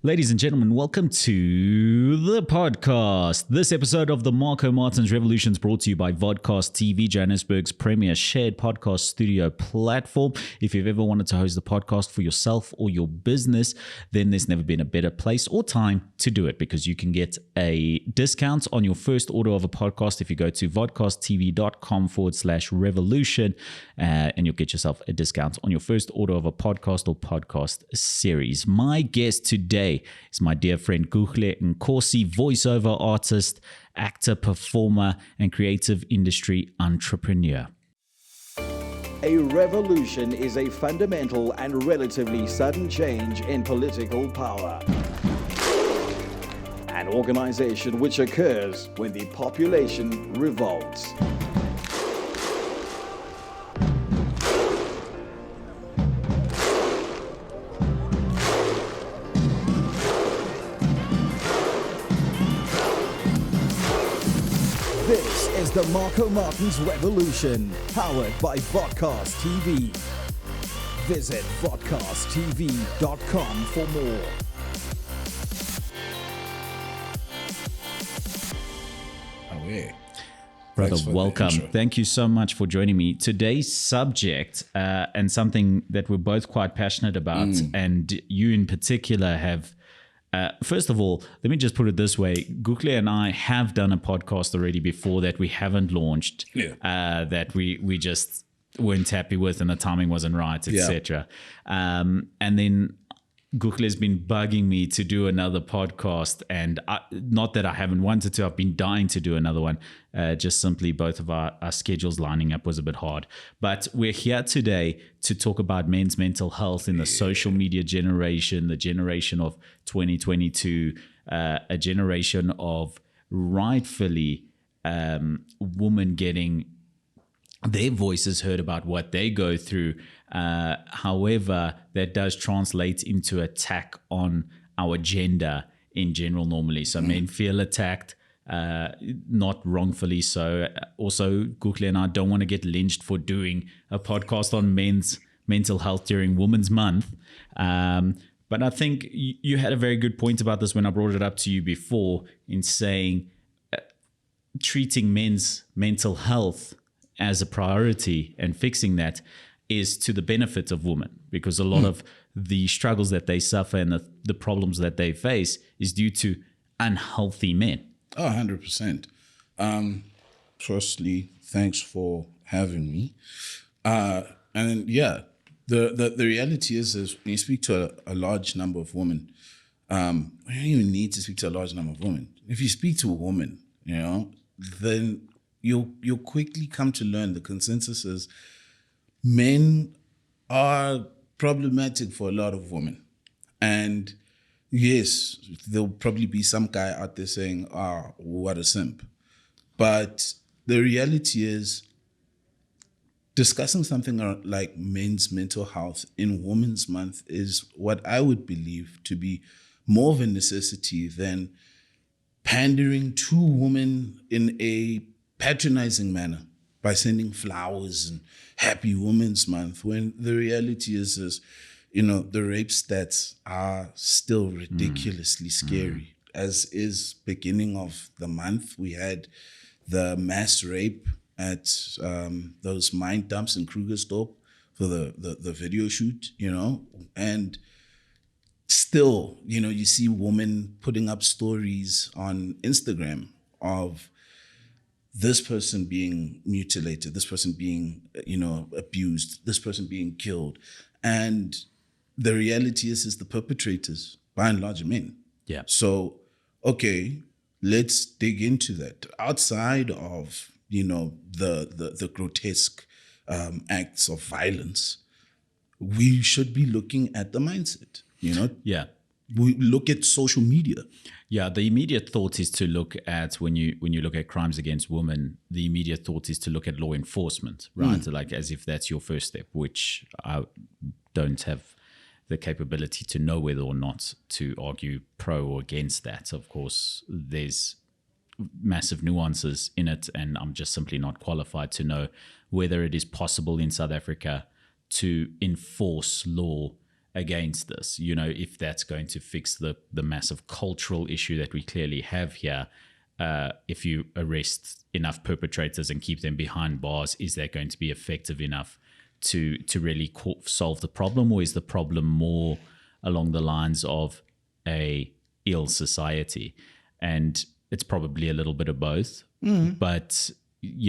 Ladies and gentlemen, welcome to the podcast. This episode of the Marco Martins Revolution is brought to you by Vodcast TV, Johannesburg's premier shared podcast studio platform. If you've ever wanted to host the podcast for yourself or your business, then there's never been a better place or time to do it, because you can get a discount on your first order of a podcast if you go to vodcasttv.com/revolution, and you'll get yourself a discount on your first order of a podcast or podcast series. My guest today is my dear friend Kuhle Nkosi, voiceover artist, actor, performer, and creative industry entrepreneur. A revolution is a fundamental and relatively sudden change in political power. An organization which occurs when the population revolts. This is the Marco Martins Revolution, powered by Vodcast TV. Visit vodcasttv.com for more. Brother, welcome. Thank you so much for joining me. Today's subject, and something that we're both quite passionate about, and you in particular have. First of all, let me just put it this way. Kuhle and I have done a podcast already before that we haven't launched, that we just weren't happy with and the timing wasn't right, etc. And then Kuhle has been bugging me to do another podcast, and not that I haven't wanted to, I've been dying to do another one. Just simply both of our schedules lining up was a bit hard. But we're here today to talk about men's mental health in the social media generation, the generation of 2022, a generation of rightfully women getting their voices heard about what they go through. However, that does translate into attack on our gender in general normally. So men feel attacked, not wrongfully so. Also, Kuhle and I don't want to get lynched for doing a podcast on men's mental health during Women's Month. But I think you had a very good point about this when I brought it up to you before, in saying treating men's mental health as a priority and fixing that is to the benefit of women, because a lot of the struggles that they suffer and the problems that they face is due to unhealthy men. Oh, 100%. Firstly, thanks for having me. And yeah, the reality is when you speak to a large number of women, you don't even need to speak to a large number of women. If you speak to a woman, then you'll quickly come to learn the consensus is men are problematic for a lot of women. And yes, there'll probably be some guy out there saying, what a simp. But the reality is, discussing something like men's mental health in Women's Month is what I would believe to be more of a necessity than pandering to women in a patronizing manner by sending flowers and Happy Women's Month, when the reality is the rape stats are still ridiculously scary. As is beginning of the month, we had the mass rape at those mine dumps in Krugersdorp for the video shoot, and still, you see women putting up stories on Instagram of this person being mutilated, this person being, abused, this person being killed. And the reality is the perpetrators, by and large, are men. Yeah. So, okay, let's dig into that. Outside of, the grotesque acts of violence, we should be looking at the mindset, Yeah. We look at social media. Yeah, the immediate thought is to look at, when you look at crimes against women, the immediate thought is to look at law enforcement, right? Like as if that's your first step, which I don't have the capability to know whether or not to argue pro or against that. Of course, there's massive nuances in it, and I'm just simply not qualified to know whether it is possible in South Africa to enforce law against this. You know, if that's going to fix the massive cultural issue that we clearly have here. If you arrest enough perpetrators and keep them behind bars, is that going to be effective enough to really solve the problem, or is the problem more along the lines of a ill society? And it's probably a little bit of both. But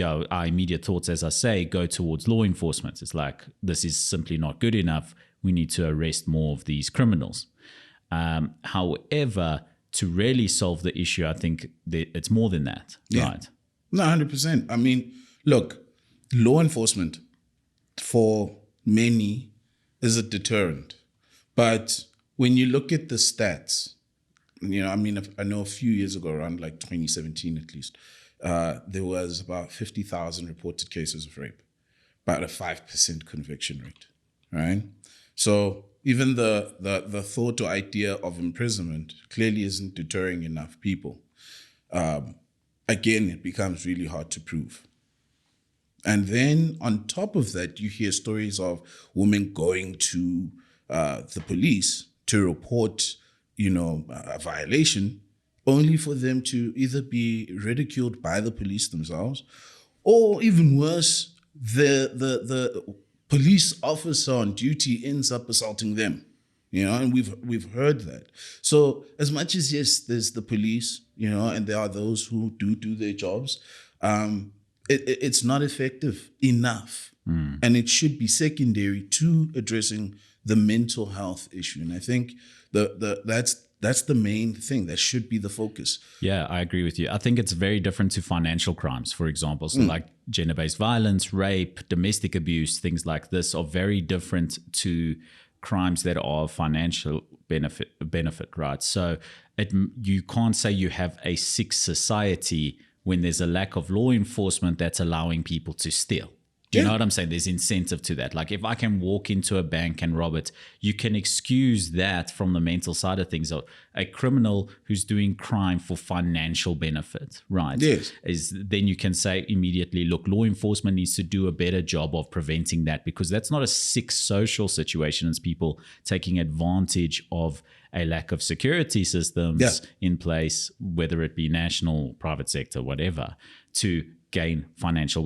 our immediate thoughts, as I say, go towards law enforcement. It's like, this is simply not good enough. We need to arrest more of these criminals. However, to really solve the issue, I think that it's more than that, right? No, 100%. I mean, look, law enforcement for many is a deterrent. But when you look at the stats, you know, I mean, I know a few years ago, around like 2017 at least, there was about 50,000 reported cases of rape, about a 5% conviction rate, right? So even the thought or idea of imprisonment clearly isn't deterring enough people. Again, it becomes really hard to prove. And then on top of that, you hear stories of women going to the police to report, you know, a violation, only for them to either be ridiculed by the police themselves, or even worse, the police officer on duty ends up assaulting them. You know, and we've heard that. So as much as, yes, there's the police, you know, and there are those who do their jobs, it's not effective enough. And it should be secondary to addressing the mental health issue. And I think that's the main thing. That should be the focus. Yeah, I agree with you. I think it's very different to financial crimes, for example. So like gender-based violence, rape, domestic abuse, things like this are very different to crimes that are financial benefit, right? So you can't say you have a sick society when there's a lack of law enforcement that's allowing people to steal. Do you know what I'm saying? There's incentive to that. Like if I can walk into a bank and rob it, you can excuse that from the mental side of things. A criminal who's doing crime for financial benefit, right? Yes. Then you can say immediately, look, law enforcement needs to do a better job of preventing that, because that's not a sick social situation. It's people taking advantage of a lack of security systems in place, whether it be national, private sector, whatever, to gain financial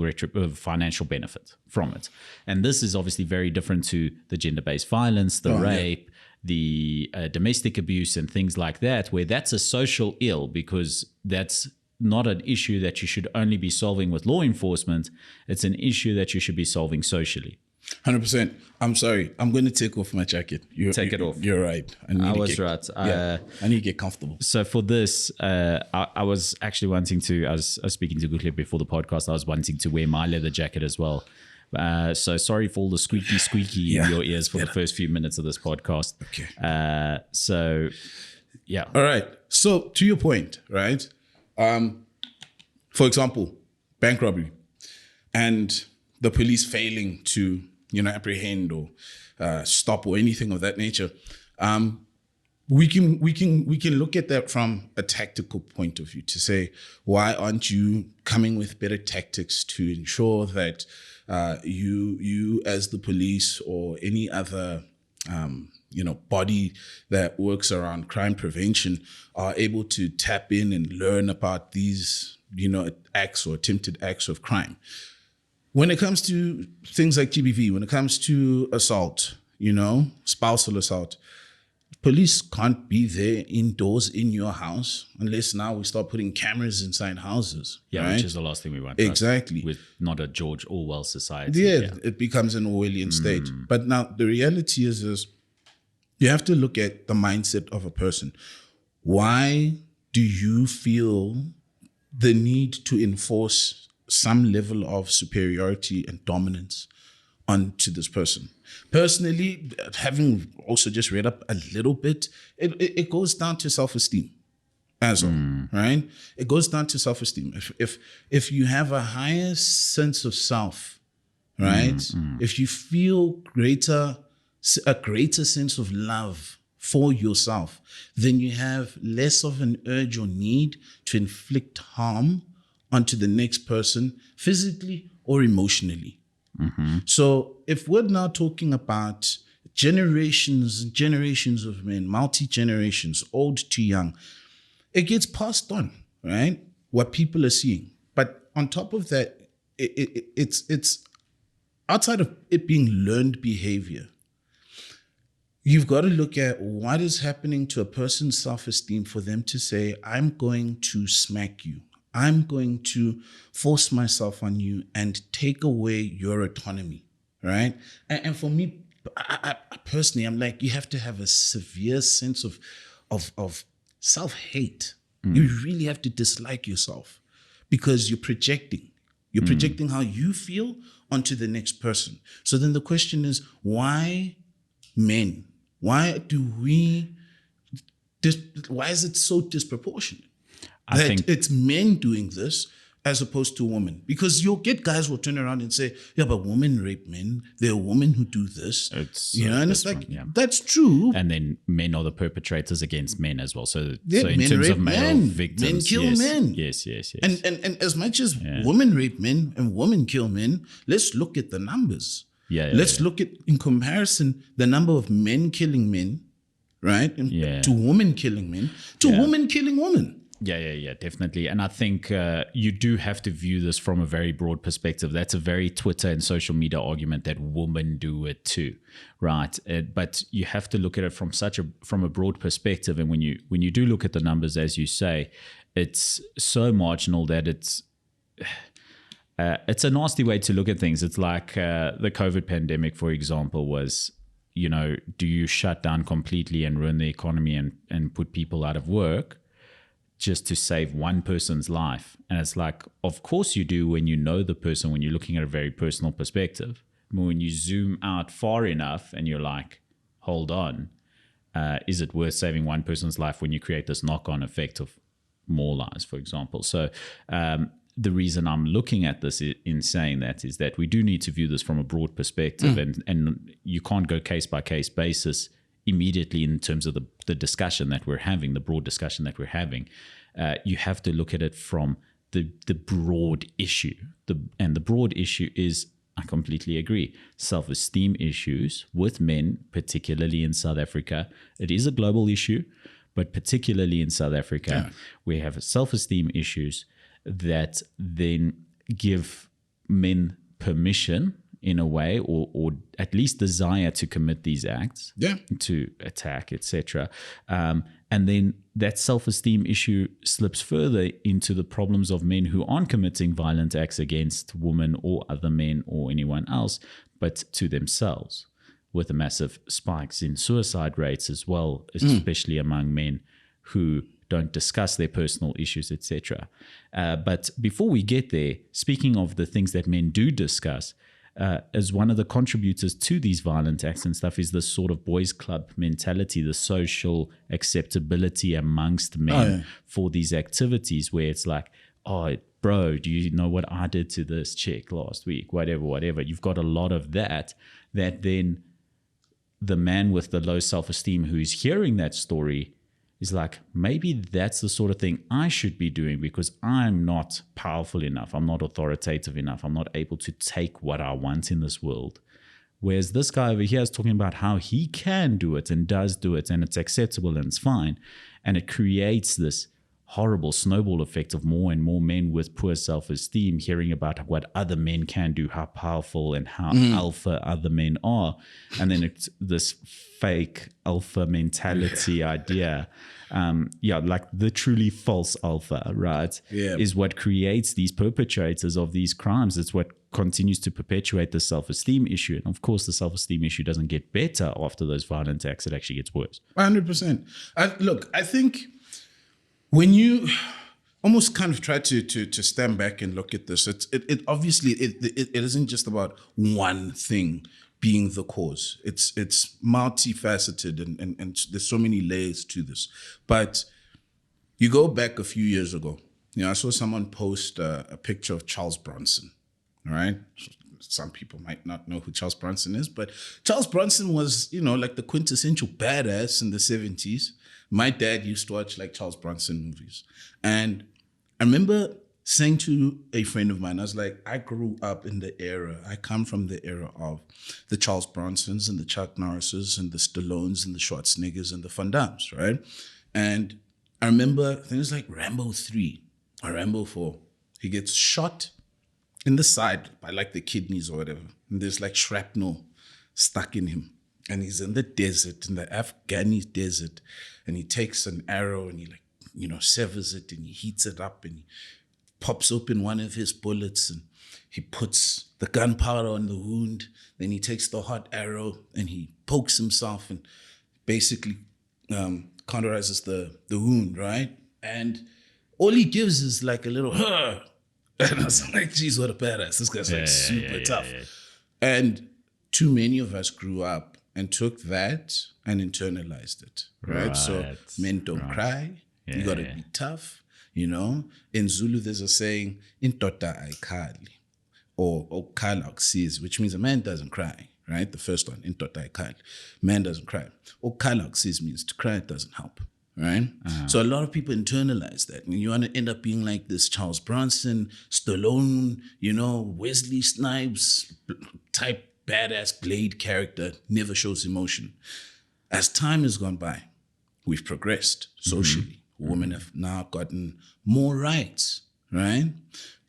benefit from it. And this is obviously very different to the gender-based violence, the rape, the domestic abuse and things like that, where that's a social ill, because that's not an issue that you should only be solving with law enforcement. It's an issue that you should be solving socially. 100%. I'm sorry. I'm going to take off my jacket. Take it off. You're right. I was right. I need to get comfortable. So for this, I was actually wanting to, I was speaking to Kuhle before the podcast, I was wanting to wear my leather jacket as well. So sorry for all the squeaky in your ears for the first few minutes of this podcast. Okay. So, yeah. All right. So to your point, right? For example, bank robbery and the police failing to, you know, apprehend or stop or anything of that nature. We can look at that from a tactical point of view to say, why aren't you coming with better tactics to ensure that you as the police or any other body that works around crime prevention are able to tap in and learn about these, acts or attempted acts of crime. When it comes to things like GBV, when it comes to assault, spousal assault, police can't be there indoors in your house unless now we start putting cameras inside houses. Yeah, right? Which is the last thing we want. Exactly. Right? With not a George Orwell society. Yeah, it becomes an Orwellian state. But now the reality is you have to look at the mindset of a person. Why do you feel the need to enforce some level of superiority and dominance onto this person? Personally, having also just read up a little bit, it goes down to self-esteem as well, right? It goes down to self-esteem. If you have a higher sense of self, right? If you feel a greater sense of love for yourself, then you have less of an urge or need to inflict harm onto the next person, physically or emotionally. So if we're now talking about generations and generations of men, multi-generations, old to young, it gets passed on, right? What people are seeing. But on top of that, it's outside of it being learned behavior, you've got to look at what is happening to a person's self-esteem for them to say, I'm going to smack you. I'm going to force myself on you and take away your autonomy, right? And for me, I personally, I'm like, you have to have a severe sense of self-hate. You really have to dislike yourself because you're projecting. You're projecting how you feel onto the next person. So then the question is, why men? Why is it so disproportionate? I think it's men doing this as opposed to women. Because you'll get guys who will turn around and say, yeah, but women rape men. There are women who do this. And it's like, that's true. And then men are the perpetrators against men as well. So in men terms rape of male men. victims, Men kill yes, men. Yes. And as much as women rape men and women kill men, let's look at the numbers. Let's look at, in comparison, the number of men killing men, right? To women killing men, to women killing women. Yeah, definitely. And I think you do have to view this from a very broad perspective. That's a very Twitter and social media argument that women do it too, right? But you have to look at it from a broad perspective. And when you do look at the numbers, as you say, it's so marginal that it's a nasty way to look at things. It's like the COVID pandemic, for example, was, do you shut down completely and ruin the economy and put people out of work just to save one person's life? And it's like, of course you do when you know the person, when you're looking at a very personal perspective. But when you zoom out far enough and you're like, hold on, is it worth saving one person's life when you create this knock-on effect of more lives, for example? So the reason I'm looking at this in saying that is that we do need to view this from a broad perspective, and you can't go case by case basis immediately in terms of the discussion that we're having, the broad discussion that we're having. You have to look at it from the broad issue. And the broad issue is, I completely agree, self-esteem issues with men, particularly in South Africa. It is a global issue, but particularly in South Africa, we have self-esteem issues that then give men permission in a way, or at least desire to commit these acts, to attack, etc. And then that self-esteem issue slips further into the problems of men who aren't committing violent acts against women or other men or anyone else, but to themselves, with the massive spikes in suicide rates as well, especially among men who don't discuss their personal issues, etc. But before we get there, speaking of the things that men do discuss, as one of the contributors to these violent acts and stuff is this sort of boys club mentality, the social acceptability amongst men for these activities, where it's like, oh, bro, do you know what I did to this chick last week? Whatever. You've got a lot of that then the man with the low self-esteem who's hearing that story is like, maybe that's the sort of thing I should be doing because I'm not powerful enough. I'm not authoritative enough. I'm not able to take what I want in this world. Whereas this guy over here is talking about how he can do it and does do it, and it's acceptable and it's fine. And it creates this horrible snowball effect of more and more men with poor self-esteem hearing about what other men can do, how powerful and how alpha other men are. And then it's this fake alpha mentality idea. Like the truly false alpha, right? Is what creates these perpetrators of these crimes. It's what continues to perpetuate the self-esteem issue. And of course, the self-esteem issue doesn't get better after those violent acts. It actually gets worse. 100%. I think when you almost kind of try to stand back and look at this, it obviously isn't just about one thing being the cause. It's multifaceted and there's so many layers to this. But you go back a few years ago, I saw someone post a picture of Charles Bronson. All right. Some people might not know who Charles Bronson is, but Charles Bronson was, like the quintessential badass in the 70s. My dad used to watch like Charles Bronson movies. And I remember saying to a friend of mine, I was like, I grew up in the era, I come from the era of the Charles Bronsons and the Chuck Norrises and the Stallones and the Schwarzeneggers and the Van Dammes, right? And I remember things like Rambo 3 or Rambo 4. He gets shot in the side by like the kidneys or whatever. And there's like shrapnel stuck in him. And he's in the desert, in the Afghani desert. And he takes an arrow and he like, severs it and he heats it up and he pops open one of his bullets and he puts the gunpowder on the wound. Then he takes the hot arrow and he pokes himself and basically cauterizes the wound, right? And all he gives is like a little, and I was like, geez, what a badass. This guy's like super tough. Yeah. And too many of us grew up and took that and internalized it, right? So men don't cry. Yeah. You got to be tough, In Zulu, there's a saying, indoda ayikhali, or okhala akusizi, which means a man doesn't cry, right? The first one, indoda ayikhali. Man doesn't cry. Okhala akusizi means to cry doesn't help, right? Uh-huh. So a lot of people internalize that. And you want to end up being like this Charles Bronson, Stallone, Wesley Snipes type badass Blade character, never shows emotion. As time has gone by, we've progressed socially. Mm-hmm. Women have now gotten more rights, right?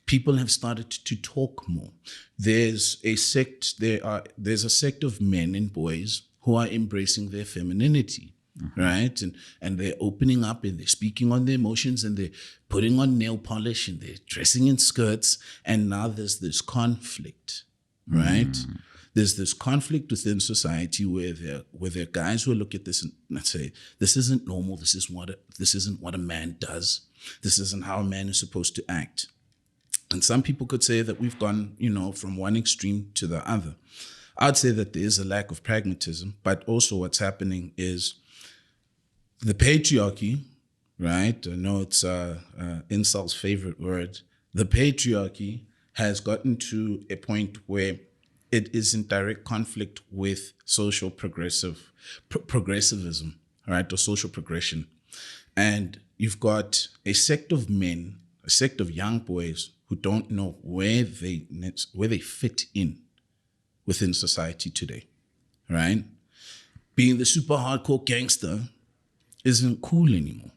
People have started to talk more. There's a sect of men and boys who are embracing their femininity, right? And they're opening up and they're speaking on their emotions and they're putting on nail polish and they're dressing in skirts. And now there's this conflict, right? There's this conflict within society where there are guys who look at this and say, this isn't normal. This isn't what a man does. This isn't how a man is supposed to act. And some people could say that we've gone, from one extreme to the other. I'd say that there is a lack of pragmatism, but also what's happening is the patriarchy, right? I know it's Insal's favorite word. The patriarchy has gotten to a point where it is in direct conflict with social progressivism, right, or social progression. And you've got a sect of men, a sect of young boys who don't know where they fit in within society today, right? Being the super hardcore gangster isn't cool anymore.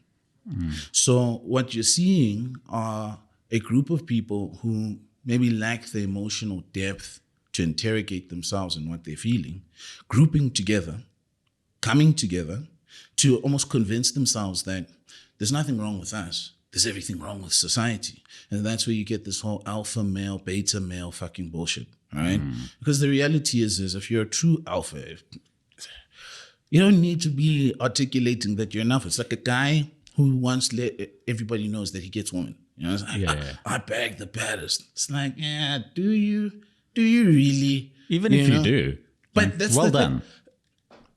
So what you're seeing are a group of people who maybe lack the emotional depth to interrogate themselves and what they're feeling, grouping together, coming together to almost convince themselves that there's nothing wrong with us. There's everything wrong with society. And that's where you get this whole alpha male, beta male fucking bullshit, right? Because the reality is if you're a true alpha, you don't need to be articulating that you're an alpha. It's like a guy who wants to let everybody knows that he gets women. It's like, I bag the baddest. It's like, yeah, do you? Do you really? Even if you do. But that's well done.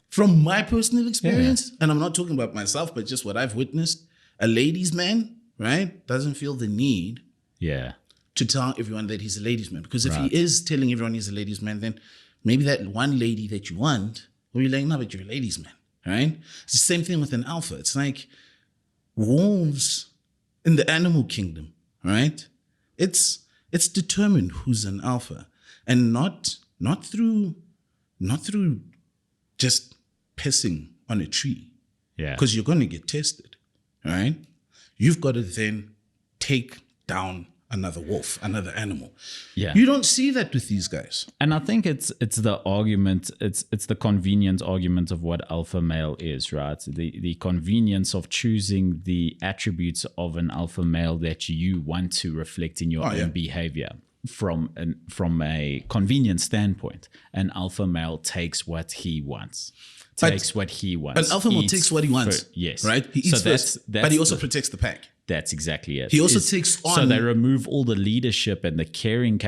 From my personal experience, and I'm not talking about myself, but just what I've witnessed, a ladies' man, right, doesn't feel the need to tell everyone that he's a ladies' man. Because if he is telling everyone he's a ladies' man, then maybe that one lady that you want will be like, no, but you're a ladies' man, right? It's the same thing with an alpha. It's like wolves in the animal kingdom, right? It's determined who's an alpha. And not through just pissing on a tree. Yeah. Because you're going to get tested, right? You've got to then take down another wolf, another animal. Yeah. You don't see that with these guys. And I think it's the argument, it's the convenience argument of what alpha male is, right? The convenience of choosing the attributes of an alpha male that you want to reflect in your own behavior. From a convenience standpoint, an alpha male takes what he wants. An alpha male takes what he wants. Yes. Right? He eats first, but he also protects the pack. That's exactly it. He also takes on... So they remove all the leadership and the caring,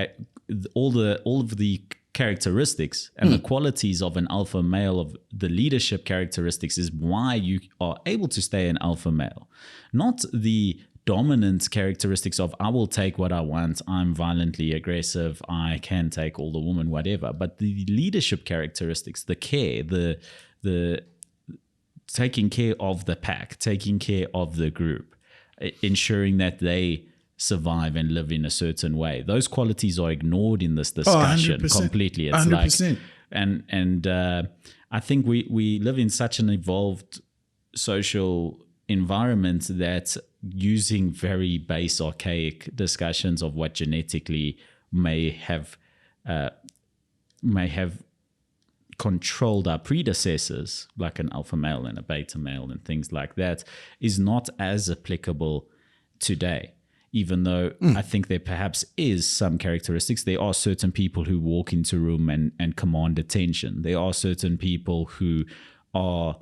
all of the characteristics and the qualities of an alpha male, of the leadership characteristics, is why you are able to stay an alpha male. Not the dominant characteristics of I will take what I want, I'm violently aggressive, I can take all the woman, whatever. But the leadership characteristics, the care, the taking care of the pack, taking care of the group, ensuring that they survive and live in a certain way. Those qualities are ignored in this discussion 100%. completely. It's 100%. like, I think we live in such an evolved social environment that using very base, archaic discussions of what genetically may have controlled our predecessors, like an alpha male and a beta male and things like that, is not as applicable today. Even though I think there perhaps is some characteristics. There are certain people who walk into a room and command attention. There are certain people who are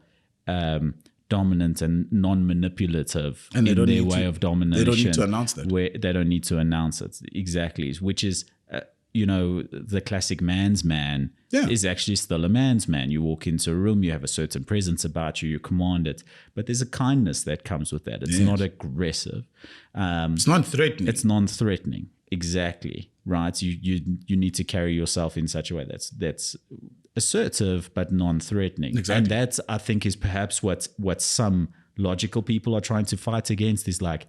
dominant and non-manipulative in their way of domination. They don't need to announce that. Where they don't need to announce it. Exactly. Which is, the classic man's man is actually still a man's man. You walk into a room, you have a certain presence about you, you command it. But there's a kindness that comes with that. It's not aggressive. It's non-threatening. It's non-threatening. Exactly. Right. You need to carry yourself in such a way that's assertive but non-threatening. Exactly. And that, I think, is perhaps what some logical people are trying to fight against, is like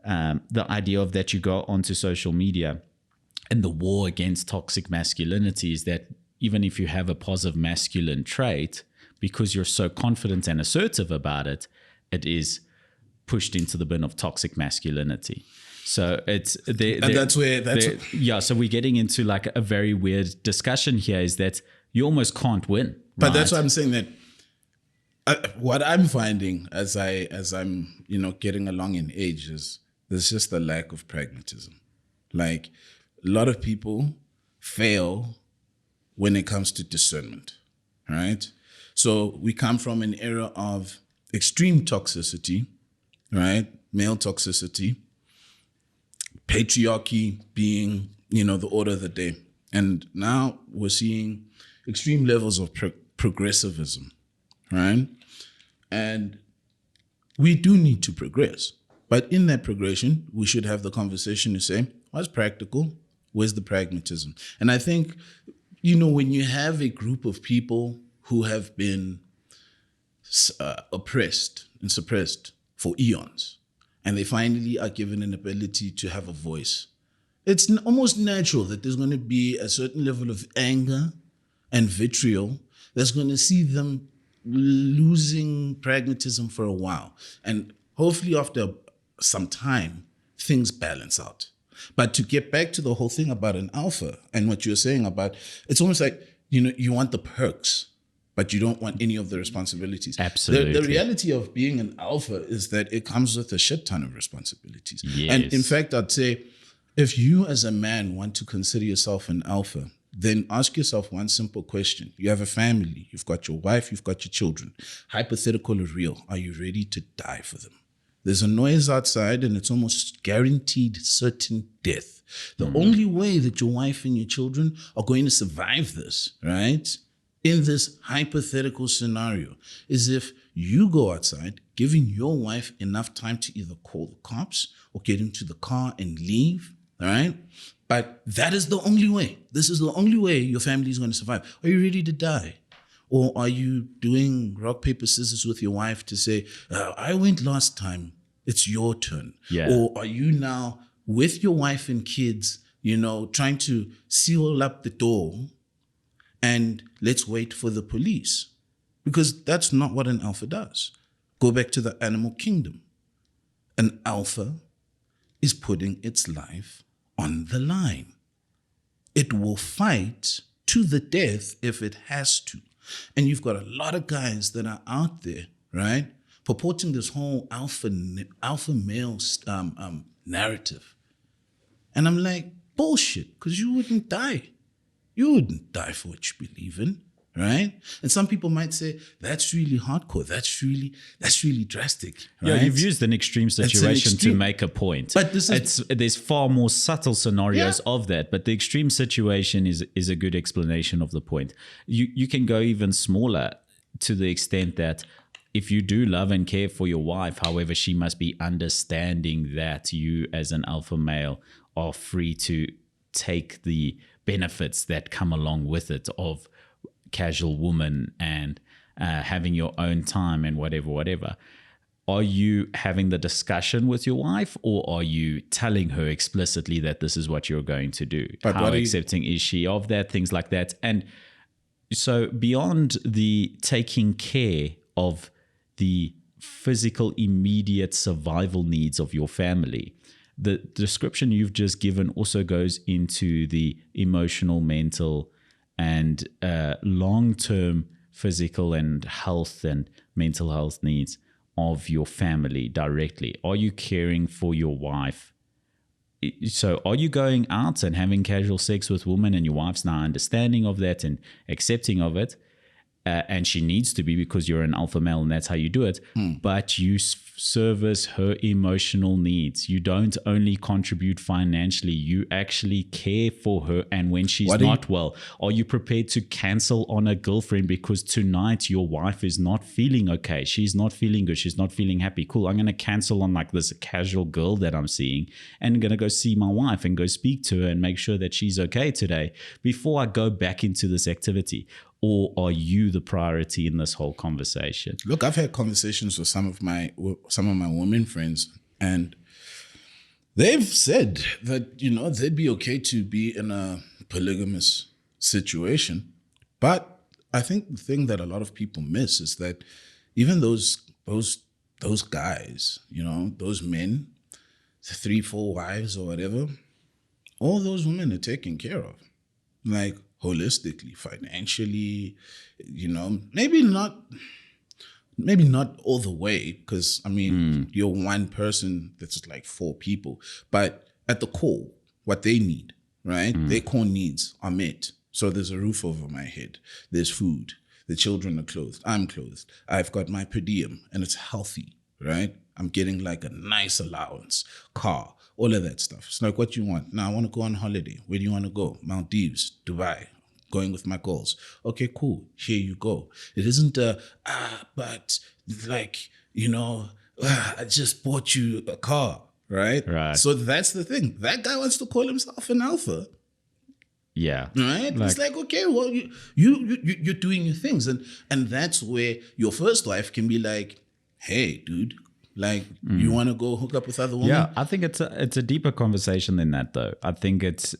the idea of that you go onto social media, and the war against toxic masculinity is that even if you have a positive masculine trait, because you're so confident and assertive about it, it is pushed into the bin of toxic masculinity. So it's so we're getting into like a very weird discussion here, is that you almost can't win. But that's why I'm saying that what I'm finding as I'm getting along in age is there's just a lack of pragmatism. Like, a lot of people fail when it comes to discernment, right? So we come from an era of extreme toxicity, right? Male toxicity, patriarchy being, the order of the day. And now we're seeing extreme levels of progressivism, right? And we do need to progress. But in that progression, we should have the conversation to say, what's practical? Where's the pragmatism? And I think, when you have a group of people who have been oppressed and suppressed for eons, and they finally are given an ability to have a voice, it's almost natural that there's going to be a certain level of anger and vitriol that's going to see them losing pragmatism for a while. And hopefully after some time, things balance out. But to get back to the whole thing about an alpha and what you're saying about, it's almost like, you want the perks, but you don't want any of the responsibilities. Absolutely. The reality of being an alpha is that it comes with a shit ton of responsibilities. Yes. And in fact, I'd say, if you as a man want to consider yourself an alpha, then ask yourself one simple question. You have a family, you've got your wife, you've got your children. Hypothetical or real, are you ready to die for them? There's a noise outside and it's almost guaranteed certain death. The only way that your wife and your children are going to survive this, right, in this hypothetical scenario, is if you go outside, giving your wife enough time to either call the cops or get into the car and leave, all right? But that is the only way. This is the only way your family is going to survive. Are you ready to die? Or are you doing rock, paper, scissors with your wife to say, I went last time, it's your turn? Yeah. Or are you now with your wife and kids, trying to seal up the door and let's wait for the police? Because that's not what an alpha does. Go back to the animal kingdom. An alpha is putting its life on the line. It will fight to the death if it has to. And you've got a lot of guys that are out there, right, purporting this whole alpha male narrative. And I'm like, bullshit, because you wouldn't die. You wouldn't die for what you believe in, right? And some people might say, that's really hardcore. That's really drastic. Right? Yeah, you've used an extreme situation to make a point. But there's far more subtle scenarios of that. But the extreme situation is a good explanation of the point. You can go even smaller to the extent that if you do love and care for your wife, however, she must be understanding that you as an alpha male are free to take the benefits that come along with it of casual woman and having your own time and whatever. are you having the discussion with your wife, or are you telling her explicitly that this is what you're going to do? But how accepting is she of that? Things like that. And so beyond the taking care of the physical immediate survival needs of your family, the description you've just given also goes into the emotional, mental, and long-term physical and health and mental health needs of your family directly. Are you caring for your wife? So are you going out and having casual sex with women, and your wife's now understanding of that and accepting of it? And she needs to be, because you're an alpha male and that's how you do it. But you service her emotional needs. You don't only contribute financially, you actually care for her. And when she's not well, are you prepared to cancel on a girlfriend because tonight your wife is not feeling okay? She's not feeling good. She's not feeling happy. Cool. I'm going to cancel on like this casual girl that I'm seeing, and I'm going to go see my wife and go speak to her and make sure that she's okay today before I go back into this activity. Or are you the priority in this whole conversation? Look, I've had conversations with some of my women friends, and they've said that, you know, they'd be okay to be in a polygamous situation. But I think the thing that a lot of people miss is that even those guys, you know, those men, 3-4 wives or whatever, all those women are taken care of. Like, holistically, financially, you know, maybe not all the way, because I mean, you're one person that's like 4 people, but at the core, what they need, right? Their core needs are met. So there's a roof over my head, there's food, the children are clothed, I'm clothed, I've got my per diem, and it's healthy, right? I'm getting like a nice allowance, car, all of that stuff. It's like, what you want? Now I want to go on holiday. Where do you want to go? Maldives, Dubai, going with my goals. Okay, cool. Here you go. It isn't but like, you know, I just bought you a car, right? Right. So that's the thing. That guy wants to call himself an alpha. Yeah. Right? It's like, okay, well, you're doing your things. And that's where your first wife can be like, hey, dude, like, you want to go hook up with other women? Yeah, I think it's a deeper conversation than that, though. I think it's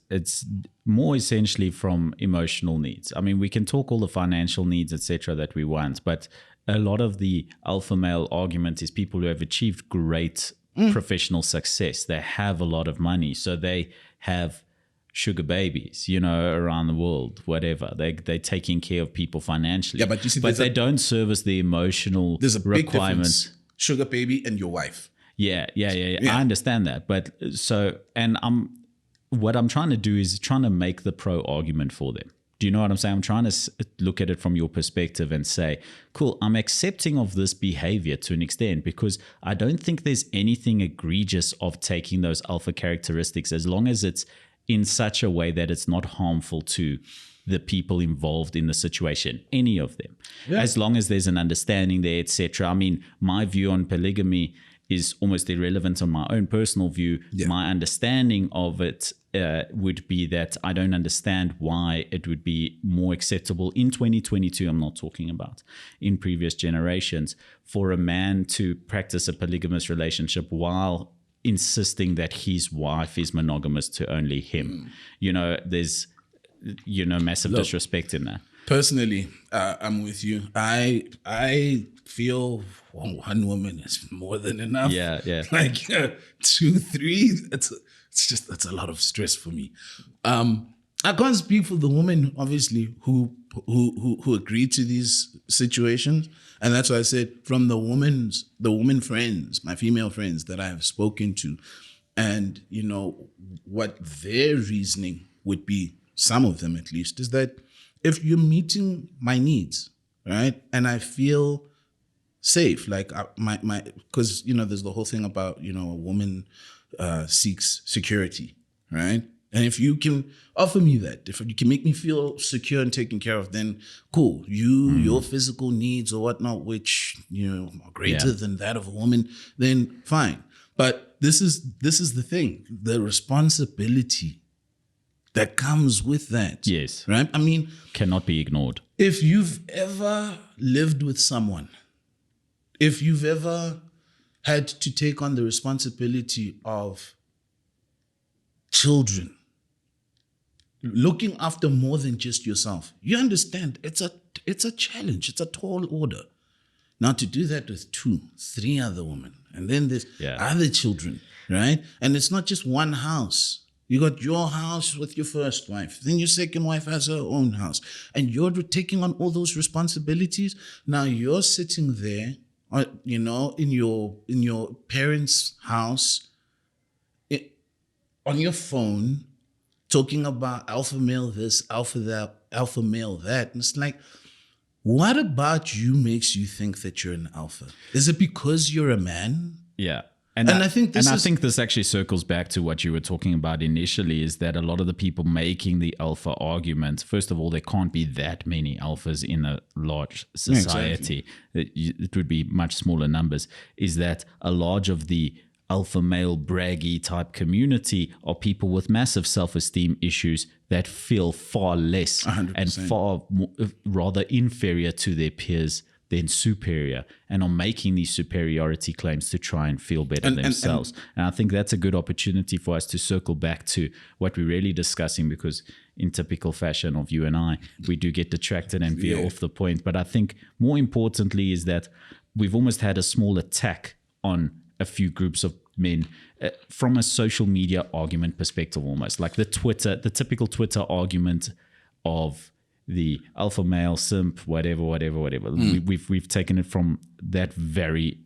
more essentially from emotional needs. I mean, we can talk all the financial needs, etc., that we want, but a lot of the alpha male argument is people who have achieved great professional success. They have a lot of money, so they have sugar babies, you know, around the world, whatever. They're taking care of people financially. Yeah, but you see, but they don't service the emotional there's a big requirements. Difference. Sugar baby and your wife. Yeah. I understand that. But so, and what I'm trying to do is trying to make the pro argument for them. Do you know what I'm saying? I'm trying to look at it from your perspective and say, cool, I'm accepting of this behavior to an extent, because I don't think there's anything egregious of taking those alpha characteristics, as long as it's in such a way that it's not harmful to the people involved in the situation, any of them, as long as there's an understanding there, etc. I mean, my view on polygamy is almost irrelevant on my own personal view. My understanding of it would be that I don't understand why it would be more acceptable in 2022. I'm not talking about in previous generations, for a man to practice a polygamous relationship while insisting that his wife is monogamous to only him. You know, there's massive disrespect in that. Personally, I'm with you. I feel one woman is more than enough. Yeah. Like 2, 3, that's a lot of stress for me. I can't speak for the women, obviously, who agree to these situations, and that's why I said, from the women friends, my female friends that I have spoken to, and you know what their reasoning would be. Some of them, at least, is that if you're meeting my needs, right, and I feel safe, like because you know, there's the whole thing about, you know, a woman seeks security, right? And if you can offer me that, if you can make me feel secure and taken care of, then cool. Your physical needs or whatnot, which, you know, are greater than that of a woman, then fine. But this is the thing, the responsibility that comes with that. Yes. Right? I mean, cannot be ignored. If you've ever lived with someone, if you've ever had to take on the responsibility of children, looking after more than just yourself. You understand, it's a challenge, it's a tall order. Now to do that with 2, 3 other women, and then there's other children, right? And it's not just one house. You got your house with your first wife, then your second wife has her own house, and you're taking on all those responsibilities. Now you're sitting there, you know, in your parents' house, on your phone, talking about alpha male this, alpha that, alpha male that, and it's like, what about you makes you think that you're an alpha? Is it because you're a man? Yeah. And I think I think this actually circles back to what you were talking about initially, is that a lot of the people making the alpha argument, first of all, there can't be that many alphas in a large society. Yeah, exactly. It would be much smaller numbers. Is that a large of the alpha male braggy type community are people with massive self-esteem issues that feel far less 100%. And far more, rather inferior to their peers than superior, and are making these superiority claims to try and feel better themselves. And I think that's a good opportunity for us to circle back to what we're really discussing, because in typical fashion of you and I, we do get detracted and veer off the point. But I think more importantly is that we've almost had a small attack on a few groups of men from a social media argument perspective, almost like the typical Twitter argument of the alpha male simp, whatever. We've taken it from that very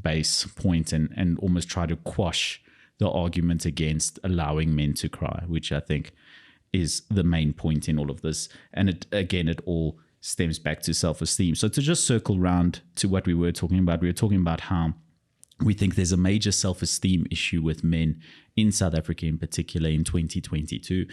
base point and almost try to quash the argument against allowing men to cry, which I think is the main point in all of this. And it all stems back to self-esteem. So to just circle round to what we were talking about how we think there's a major self-esteem issue with men in South Africa, in particular in 2022.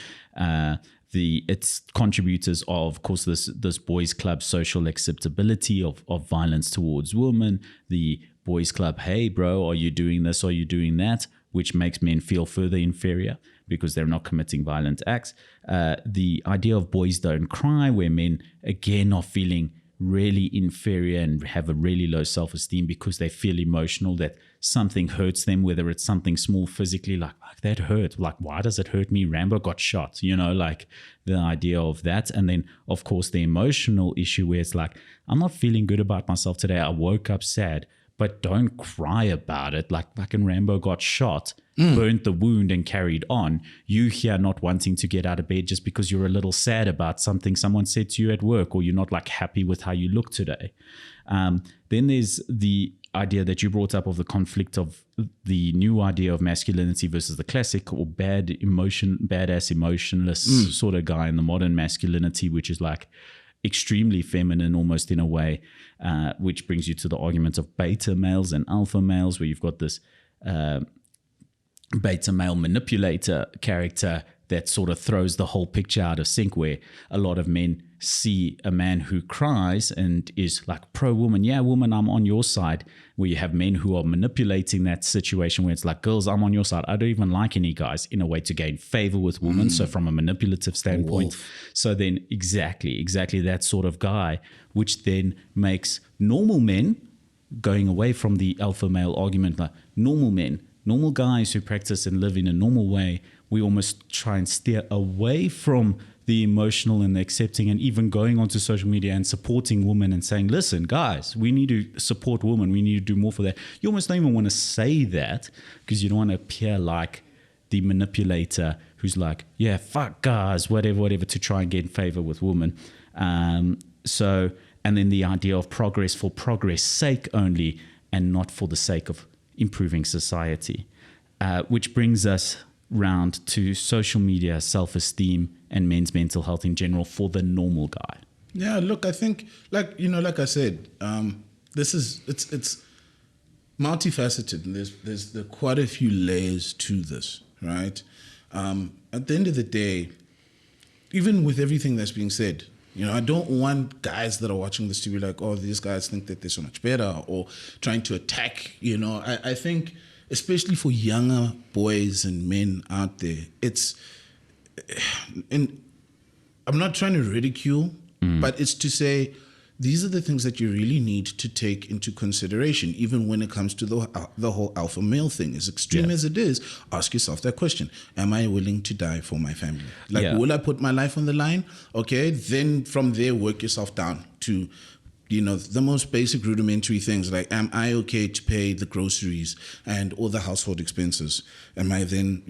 Its contributors are, of course, this boys' club social acceptability of violence towards women. The boys' club, hey, bro, are you doing this? Are you doing that? Which makes men feel further inferior because they're not committing violent acts. The idea of boys don't cry, where men, again, are feeling really inferior and have a really low self-esteem because they feel emotional, that something hurts them, whether it's something small physically, like that hurt, like why does it hurt me? Rambo got shot, like the idea of that. And then of course the emotional issue where it's like, I'm not feeling good about myself today, I woke up sad, but don't cry about it. Like fucking Rambo got shot, burnt the wound and carried on. You here not wanting to get out of bed just because you're a little sad about something someone said to you at work, or you're not like happy with how you look today. Then there's the idea that you brought up of the conflict of the new idea of masculinity versus the classic or badass emotionless sort of guy in the modern masculinity, which is like extremely feminine almost in a way, which brings you to the argument of beta males and alpha males, where you've got this beta male manipulator character that sort of throws the whole picture out of sync, where a lot of men see a man who cries and is like pro-woman, yeah, woman, I'm on your side, where you have men who are manipulating that situation where it's like, girls, I'm on your side, I don't even like any guys, in a way to gain favor with women. So from a manipulative standpoint, so then exactly that sort of guy, which then makes normal men, going away from the alpha male argument, like normal men, normal guys who practice and live in a normal way, we almost try and steer away from the emotional and the accepting, and even going onto social media and supporting women and saying, listen, guys, we need to support women. We need to do more for that. You almost don't even want to say that because you don't want to appear like the manipulator who's like, yeah, fuck guys, whatever, to try and get in favor with women. And then the idea of progress for progress sake only, and not for the sake of improving society, which brings us round to social media, self-esteem, and men's mental health in general for the normal guy. Yeah, look, I think, like I said, it's multifaceted, and there's quite a few layers to this, right? At the end of the day, even with everything that's being said, I don't want guys that are watching this to be like, oh, these guys think that they're so much better, or trying to attack, I think, especially for younger boys and men out there, and I'm not trying to ridicule, but it's to say these are the things that you really need to take into consideration, even when it comes to the whole alpha male thing. As extreme as it is, ask yourself that question. Am I willing to die for my family? Like, will I put my life on the line? Okay, then from there, work yourself down to, the most basic rudimentary things, like, am I okay to pay the groceries and all the household expenses? Am I then,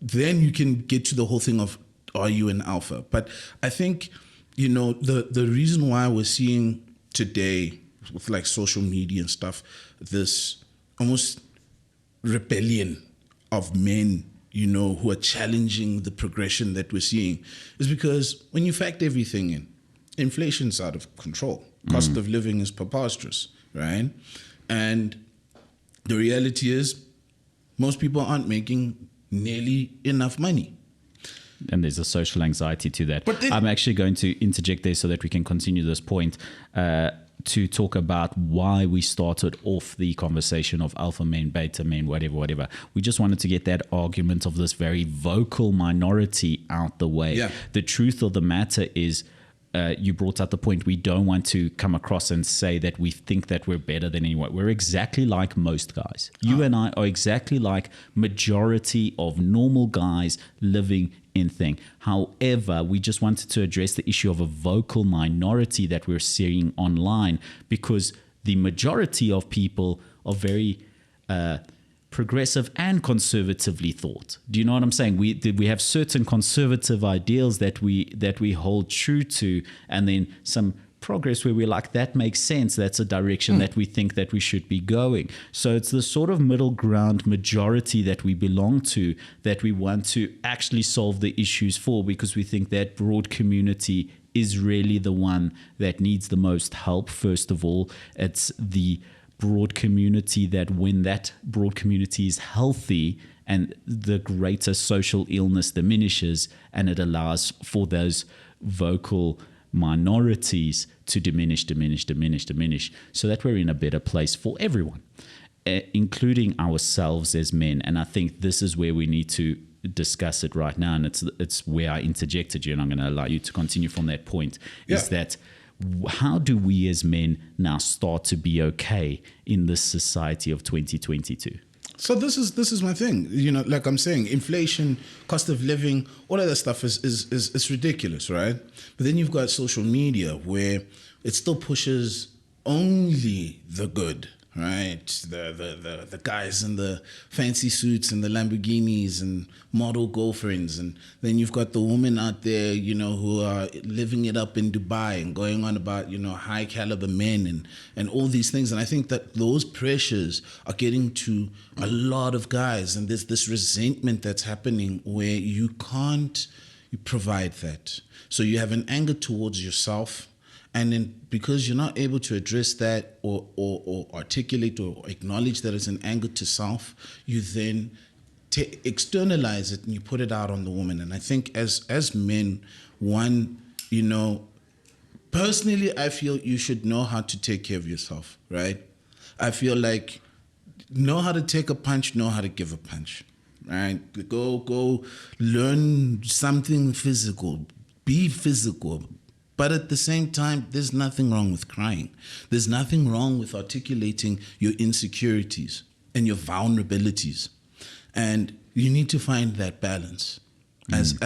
then you can get to the whole thing of, are you an alpha? But I think, the reason why we're seeing today with like social media and stuff, this almost rebellion of men, who are challenging the progression that we're seeing, is because when you factor everything in, inflation's out of control. Cost of living is preposterous, right? And the reality is most people aren't making nearly enough money. And there's a social anxiety to that. I'm actually going to interject there so that we can continue this point to talk about why we started off the conversation of alpha men, beta men, whatever. We just wanted to get that argument of this very vocal minority out the way. Yeah. The truth of the matter is, you brought up the point, we don't want to come across and say that we think that we're better than anyone. We're exactly like most guys. You and I are exactly like majority of normal guys living in thing. However, we just wanted to address the issue of a vocal minority that we're seeing online, because the majority of people are very progressive and conservatively thought. Do you know what I'm saying? We have certain conservative ideals that we hold true to, and then some progress where we're like, that makes sense. That's a direction that we think that we should be going. So it's the sort of middle ground majority that we belong to, that we want to actually solve the issues for, because we think that broad community is really the one that needs the most help. First of all, it's the broad community that, when that broad community is healthy, and the greater social illness diminishes, and it allows for those vocal minorities to diminish, so that we're in a better place for everyone, including ourselves as men. And I think this is where we need to discuss it right now, and it's where I interjected you, and I'm going to allow you to continue from that point. Is that, how do we as men now start to be okay in this society of 2022? So this is my thing. Like I'm saying, inflation, cost of living, all of that stuff is ridiculous, right? But then you've got social media where it still pushes only the good, right? The guys in the fancy suits and the Lamborghinis and model girlfriends, and then you've got the women out there, who are living it up in Dubai and going on about, high caliber men and all these things. And I think that those pressures are getting to a lot of guys, and there's this resentment that's happening where you can't provide that. So you have an anger towards yourself. And then because you're not able to address that or articulate or acknowledge that it's an anger to self, you then externalize it and you put it out on the woman. And I think as men, personally, I feel you should know how to take care of yourself, right? I feel like know how to take a punch, know how to give a punch, right? Go learn something physical, be physical. But at the same time, there's nothing wrong with crying. There's nothing wrong with articulating your insecurities and your vulnerabilities. And you need to find that balance as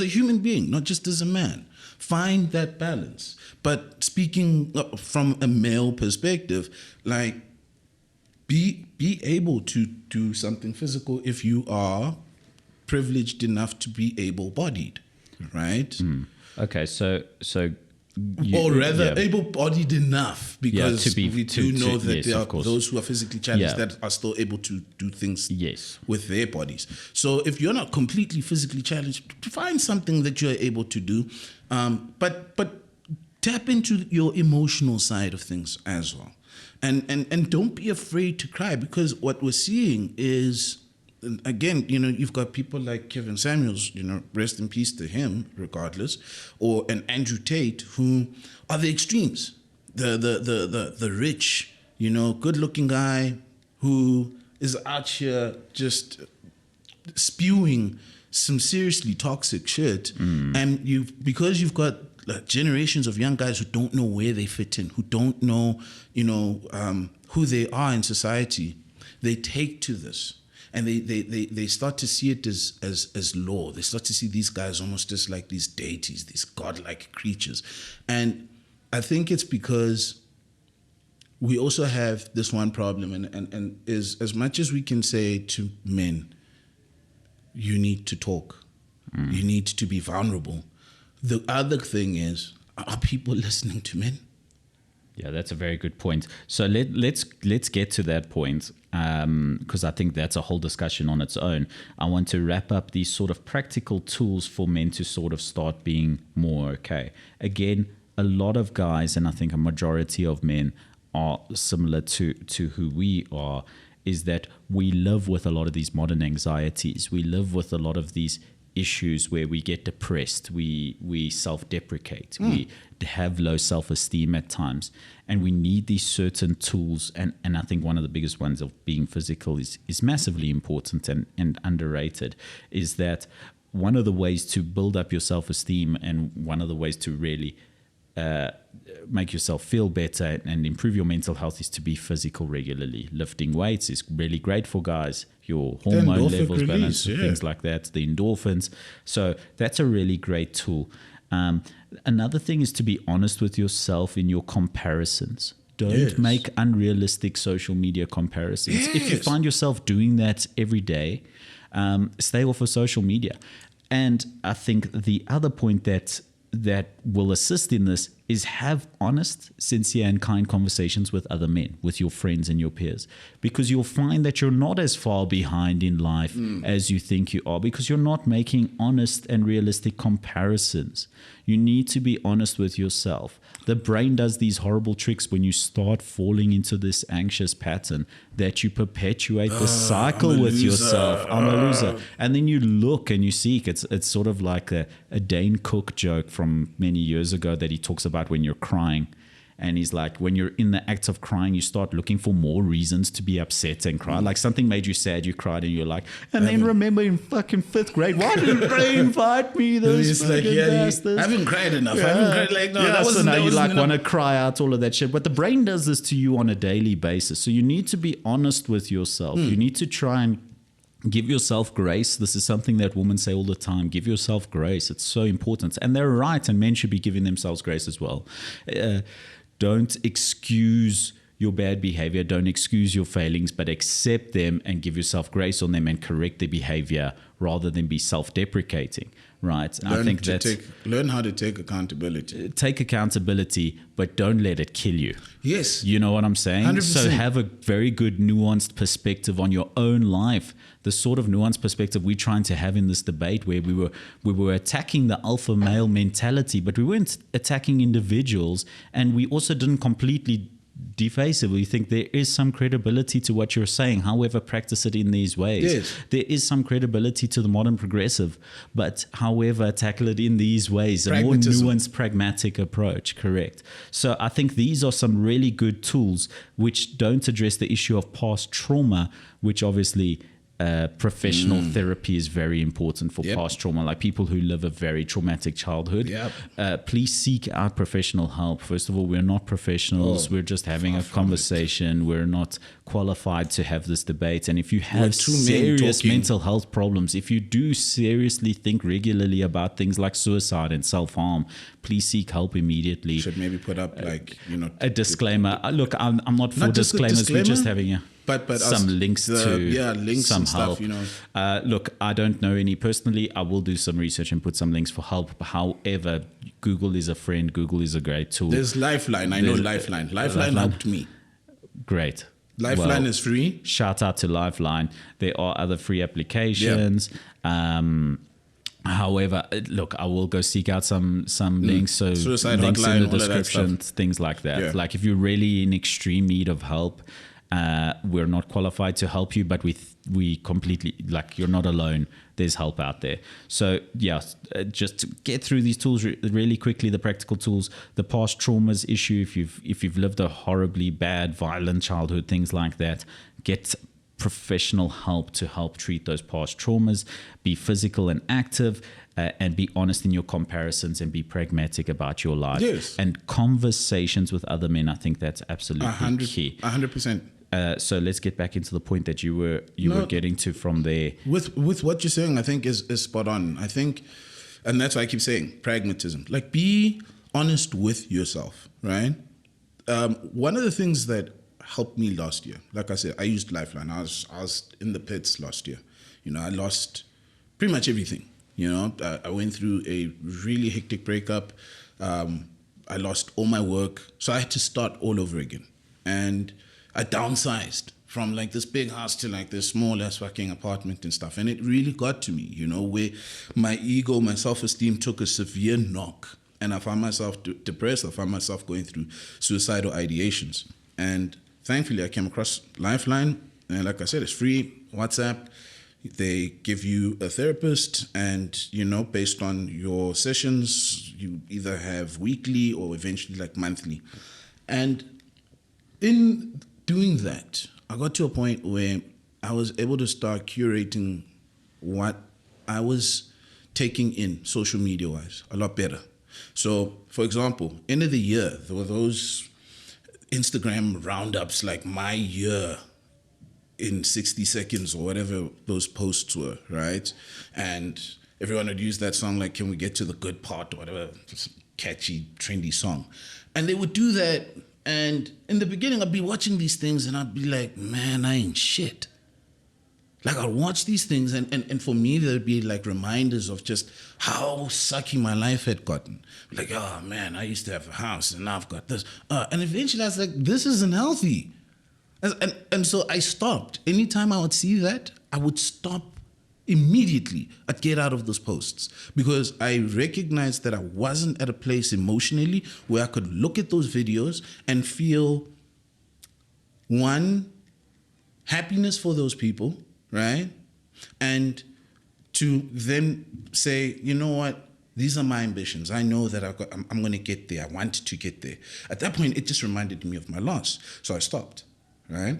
a human being, not just as a man. Find that balance. But speaking from a male perspective, like, be able to do something physical if you are privileged enough to be able-bodied, right? Okay, so able-bodied enough, because we do know that there are those who are physically challenged that are still able to do things with their bodies. So if you're not completely physically challenged, find something that you're able to do, but tap into your emotional side of things as well, and don't be afraid to cry, because what we're seeing is, again, you've got people like Kevin Samuels, rest in peace to him, regardless, or an Andrew Tate, who are the extremes. The rich, good-looking guy who is out here just spewing some seriously toxic shit, and because you've got generations of young guys who don't know where they fit in, who don't know, who they are in society. They take to this. And they start to see it as law. They start to see these guys almost as like these deities, these godlike creatures. And I think it's because we also have this one problem, and is as much as we can say to men, you need to talk. You need to be vulnerable. The other thing is, are people listening to men? Yeah, that's a very good point. So let's get to that point, because I think that's a whole discussion on its own. I want to wrap up these sort of practical tools for men to sort of start being more okay. Again, a lot of guys, and I think a majority of men are similar to who we are, is that we live with a lot of these modern anxieties. We live with a lot of these issues where we get depressed, we self-deprecate, we have low self-esteem at times, and we need these certain tools, and I think one of the biggest ones of being physical is massively important and underrated, is that one of the ways to build up your self-esteem and one of the ways to really make yourself feel better and improve your mental health is to be physical regularly. Lifting weights is really great for guys. Your hormone levels balance, things like that, the endorphins. So that's a really great tool. Another thing is to be honest with yourself in your comparisons. Don't make unrealistic social media comparisons. If you find yourself doing that every day, stay off of social media. And I think the other point that will assist in this is have honest, sincere, and kind conversations with other men, with your friends and your peers, because you'll find that you're not as far behind in life as you think you are, because you're not making honest and realistic comparisons. You need to be honest with yourself. The brain does these horrible tricks when you start falling into this anxious pattern that you perpetuate the cycle with yourself. I'm a loser. And then you look and you seek. It's sort of like a Dane Cook joke from many years ago that he talks about when you're crying. And he's like, when you're in the act of crying, you start looking for more reasons to be upset and cry. Like something made you sad, you cried, and you're like, and then remember in fucking 5th grade, why didn't they invite me? Those fucking bastards. I haven't cried enough. I haven't cried like, no, that wasn't, so now that you wasn't like want to cry out all of that shit. But the brain does this to you on a daily basis. So you need to be honest with yourself. You need to try and give yourself grace. This is something that women say all the time. Give yourself grace. It's so important. And they're right. And men should be giving themselves grace as well. Don't excuse your bad behavior. Don't excuse your failings, but accept them and give yourself grace on them and correct the behavior rather than be self-deprecating, right? Learn how to take accountability. Take accountability, but don't let it kill you. Yes. You know what I'm saying? 100%. So have a very good nuanced perspective on your own life. The sort of nuanced perspective we're trying to have in this debate where we were attacking the alpha male mentality, but we weren't attacking individuals, and we also didn't completely deface it. We think there is some credibility to what you're saying. However, practice it in these ways. Yes. There is some credibility to the modern progressive, but however, tackle it in these ways. A more nuanced, pragmatic approach. Correct. So I think these are some really good tools which don't address the issue of past trauma, which obviously professional therapy is very important for past trauma, like people who live a very traumatic childhood. Please seek out professional help. First of all, we're not professionals. We're just having a conversation. We're not qualified to have this debate. And if you have serious mental health problems, if you do seriously think regularly about things like suicide and self-harm, please seek help immediately. Should maybe put up a disclaimer. Look, I'm not for disclaimers. We're just having but some links to links some and help. Stuff, look, I don't know any personally. I will do some research and put some links for help. However, Google is a friend. Google is a great tool. There's Lifeline. I know Lifeline. Lifeline helped me. Great. Lifeline is free. Shout out to Lifeline. There are other free applications. However, look, I will go seek out some links. So Suicide links hotline, in the description, things like that. Yeah. Like if you're really in extreme need of help, we're not qualified to help you, but we completely, like, you're not alone. There's help out there. So just to get through these tools really quickly, the practical tools, the past traumas issue. If you've lived a horribly bad, violent childhood, things like that, get professional help to help treat those past traumas, be physical and active, and be honest in your comparisons and be pragmatic about your life. Yes. And conversations with other men, I think that's absolutely key. 100%. So let's get back into the point that you were getting to from there. With what you're saying, I think is spot on. I think, and that's why I keep saying pragmatism. Like, be honest with yourself, right? One of the things that helped me last year, like I said, I used Lifeline. I was in the pits last year. You know, I lost pretty much everything. You know, I went through a really hectic breakup. I lost all my work, so I had to start all over again. And I downsized from like this big house to like this small ass fucking apartment and stuff. And it really got to me, you know, where my ego, my self-esteem took a severe knock. And I found myself depressed. I found myself going through suicidal ideations. And thankfully, I came across Lifeline. And like I said, it's free, WhatsApp. They give you a therapist, and, you know, based on your sessions, you either have weekly or eventually like monthly. And in doing that, I got to a point where I was able to start curating what I was taking in social media-wise a lot better. So, for example, end of the year, there were those Instagram roundups like my year in 60 seconds or whatever those posts were, right? And everyone would use that song like, can we get to the good part or whatever, just catchy, trendy song. And they would do that. And in the beginning, I'd be watching these things and I'd be like, man, I ain't shit. Like, I'd watch these things and for me, there'd be like reminders of just how sucky my life had gotten. Like, oh man, I used to have a house and now I've got this. And eventually I was like, this isn't healthy. And so I stopped. Anytime I would see that, I would stop immediately. I'd get out of those posts because I recognized that I wasn't at a place emotionally where I could look at those videos and feel, one, happiness for those people, right? And to then say, you know what? These are my ambitions. I know that I'm going to get there. I want to get there. At that point, it just reminded me of my loss. So I stopped. Right?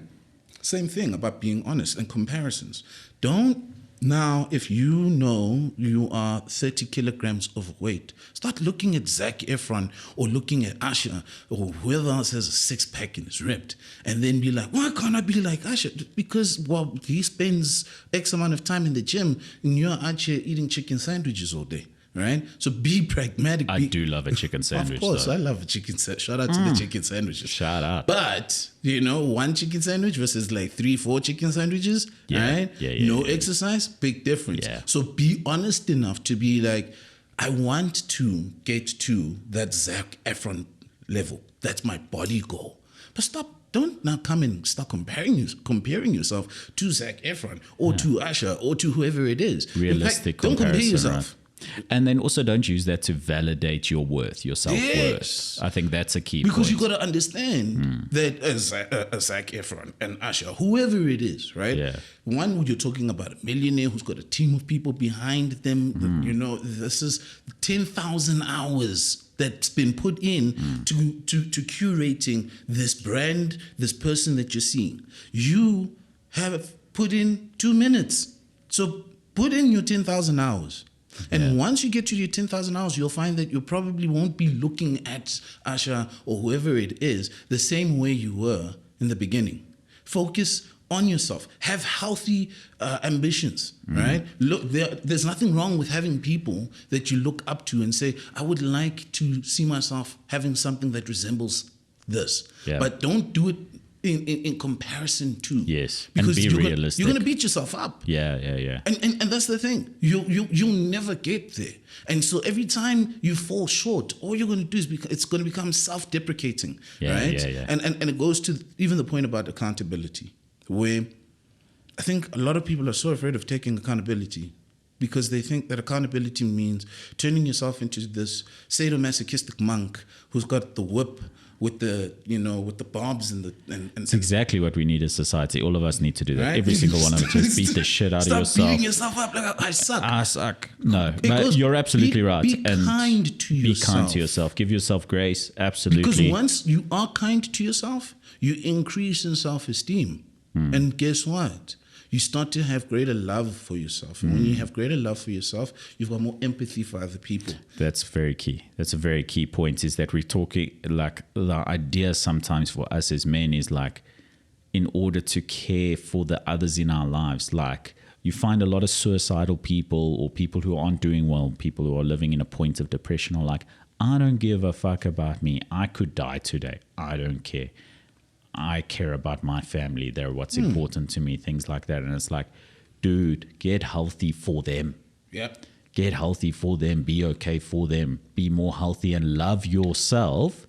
Same thing about being honest and comparisons. Don't now, if you know you are 30 kilograms overweight, start looking at Zac Efron or looking at Usher or whoever else has a six-pack and is ripped, and then be like, why can't I be like Usher? Because, well, he spends X amount of time in the gym and you're out here eating chicken sandwiches all day. Right? So be pragmatic. I do love a chicken sandwich. Of course, though. I love a chicken sandwich. Shout out to the chicken sandwiches. Shout out. But, you know, one chicken sandwich versus like 3-4 chicken sandwiches, right? No exercise, big difference. Yeah. So be honest enough to be like, I want to get to that Zac Efron level. That's my body goal. But don't now come and start comparing yourself to Zac Efron or to Usher or to whoever it is. Realistic don't compare yourself. Right? And then also don't use that to validate your worth, your self-worth. Yes. I think that's a key because point. you got to understand that a Zac Efron and Usher, whoever it is, right? Yeah. One, you're talking about a millionaire who's got a team of people behind them. You know, this is 10,000 hours that's been put in to curating this brand, this person that you're seeing. You have put in 2 minutes. So put in your 10,000 hours. And once you get to your 10,000 hours, you'll find that you probably won't be looking at Usher or whoever it is the same way you were in the beginning. Focus on yourself. Have healthy ambitions, right? Look, there's nothing wrong with having people that you look up to and say, I would like to see myself having something that resembles this. Yeah. But don't do it in comparison to. Yes, because and be realistic. You're going to beat yourself up. Yeah. And that's the thing. You'll never get there. And so every time you fall short, all you're going to do is it's going to become self-deprecating, right? Yeah. And it goes to even the point about accountability, where I think a lot of people are so afraid of taking accountability because they think that accountability means turning yourself into this sadomasochistic monk who's got the whip with the barbs and it's exactly what we need as society. All of us need to do that. Right? Every single one of us, just beat the shit out of yourself. Stop beating yourself up like I suck. I suck. No, but you're absolutely right. Be kind to yourself. Be kind to yourself. Give yourself grace. Absolutely. Because once you are kind to yourself, you increase in self-esteem. And guess what? You start to have greater love for yourself. And when you have greater love for yourself, you've got more empathy for other people. That's very key. That's a very key point, is that we're talking, like, the idea sometimes for us as men is like, in order to care for the others in our lives, like, you find a lot of suicidal people or people who aren't doing well, people who are living in a point of depression, are like, I don't give a fuck about me. I could die today. I don't care. I care about my family. They're what's important to me, things like that. And it's like, dude, get healthy for them. Yep. Get healthy for them. Be okay for them. Be more healthy and love yourself.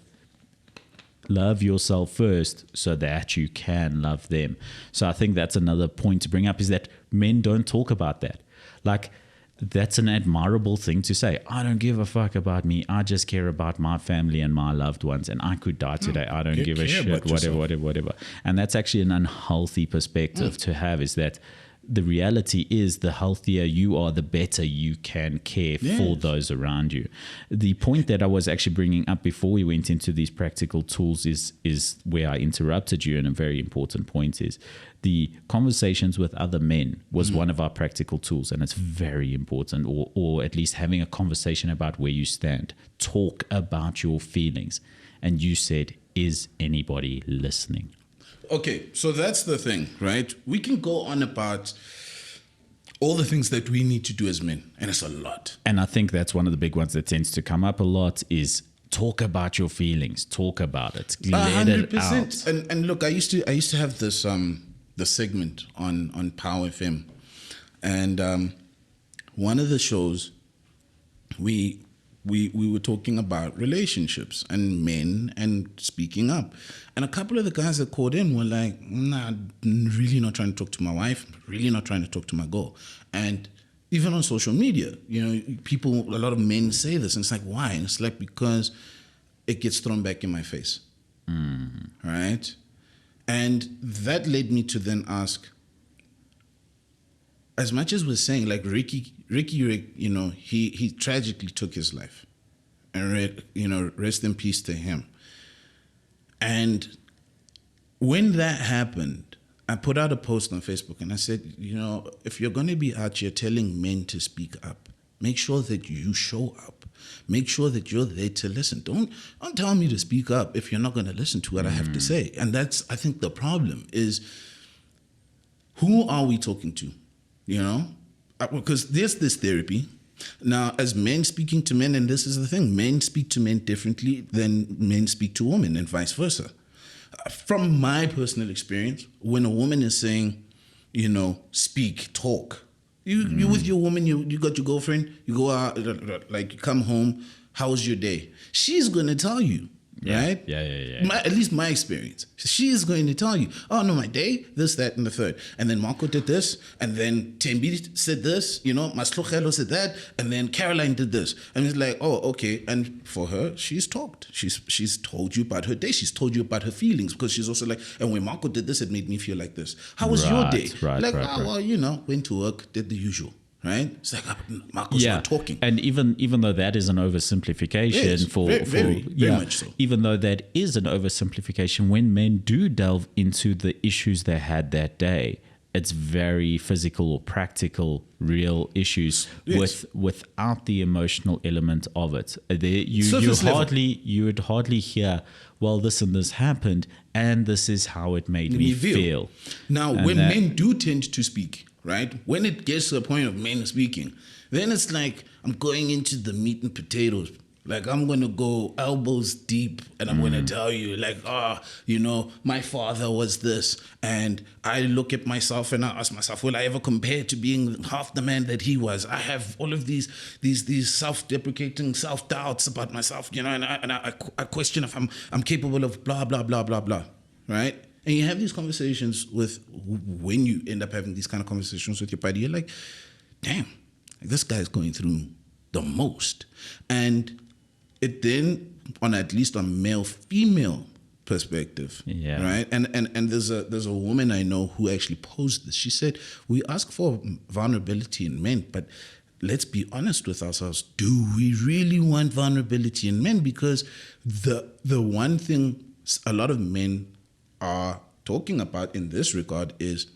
Love yourself first so that you can love them. So I think that's another point to bring up, is that men don't talk about that. Like, that's an admirable thing to say. I don't give a fuck about me. I just care about my family and my loved ones, and I could die today. I don't give a shit, whatever. And that's actually an unhealthy perspective to have, is that the reality is, the healthier you are, the better you can care for those around you. The point that I was actually bringing up before we went into these practical tools is where I interrupted you, and a very important point is the conversations with other men was one of our practical tools, and it's very important, or at least having a conversation about where you stand. Talk about your feelings. And you said, is anybody listening? Okay, so that's the thing, right? We can go on about all the things that we need to do as men, and it's a lot. And I think that's one of the big ones that tends to come up a lot, is talk about your feelings. Talk about it. Let it out. And look, I used to have this the segment on Power FM, and one of the shows we were talking about relationships and men and speaking up. And a couple of the guys that called in were like, nah, I'm really not trying to talk to my wife, really not trying to talk to my girl. And even on social media, you know, a lot of men say this, and it's like, why? And it's like, because it gets thrown back in my face. Right? And that led me to then ask, as much as we're saying, like Ricky, you know, he tragically took his life, and rest in peace to him. And when that happened, I put out a post on Facebook, and I said, you know, if you're going to be out here telling men to speak up, make sure that you show up. Make sure that you're there to listen. Don't tell me to speak up if you're not going to listen to what I have to say. And that's, I think, the problem is, who are we talking to? You know, because there's this therapy. Now, as men speaking to men, and this is the thing, men speak to men differently than men speak to women, and vice versa. From my personal experience, when a woman is saying, you know, speak, talk, you with your woman, you got your girlfriend, you go out, like you come home, how's your day? She's going to tell you. Right? Yeah. At least my experience. She is going to tell you, oh, no, my day, this, that, and the third. And then Marco did this, and then Tembi said this, you know, Maslochelo said that, and then Caroline did this. And it's like, oh, okay. And for her, she's talked. She's told you about her day. She's told you about her feelings, because she's also like, and when Marco did this, it made me feel like this. How was your day? Like, well, you know, went to work, did the usual. Right? It's like Marco's not talking. And even though that is an oversimplification, very much so. Even though that is an oversimplification, when men do delve into the issues they had that day, it's very physical or practical, real issues without the emotional element of it. You would hardly hear, well, this and this happened, and this is how it made me feel. Now, and when men do tend to speak, right? When it gets to the point of men speaking, then it's like, I'm going into the meat and potatoes. Like, I'm going to go elbows deep, and I'm going to tell you, like, you know, my father was this. And I look at myself and I ask myself, will I ever compare to being half the man that he was? I have all of these self-deprecating self-doubts about myself, you know, and I question if I'm capable of blah, blah, blah, blah, blah, right? And you have these conversations when you end up having these kind of conversations with your buddy, you're like, damn, this guy's going through the most. And it then, at least on male-female perspective, right? And there's a woman I know who actually posed this. She said, we ask for vulnerability in men, but let's be honest with ourselves. Do we really want vulnerability in men? Because the one thing a lot of men are talking about in this regard is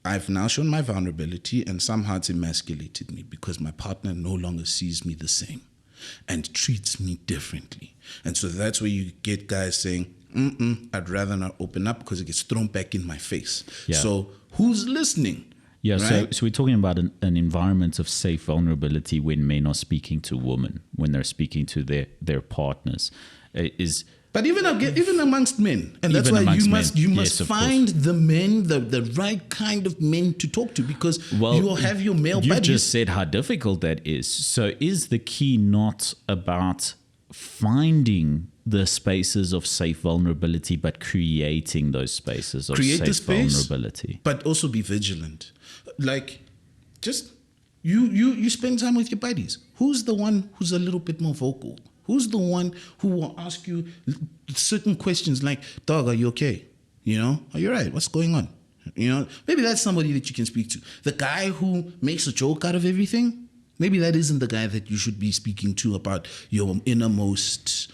I've now shown my vulnerability and somehow it's emasculated me because my partner no longer sees me the same and treats me differently. And so that's where you get guys saying, I'd rather not open up because it gets thrown back in my face. Yeah. So who's listening? Yeah, right? so we're talking about an environment of safe vulnerability when men are speaking to women, when they're speaking to their partners. But even amongst men, and that's why you must find the men, the right kind of men to talk to, because you will have your male buddies. You just said how difficult that is. So is the key not about finding the spaces of safe vulnerability, but creating those spaces of safe vulnerability? But also be vigilant. Like, just you spend time with your buddies. Who's the one who's a little bit more vocal? Who's the one who will ask you certain questions like, dog, are you okay? You know, are you all right? What's going on? You know, maybe that's somebody that you can speak to. The guy who makes a joke out of everything, maybe that isn't the guy that you should be speaking to about your innermost,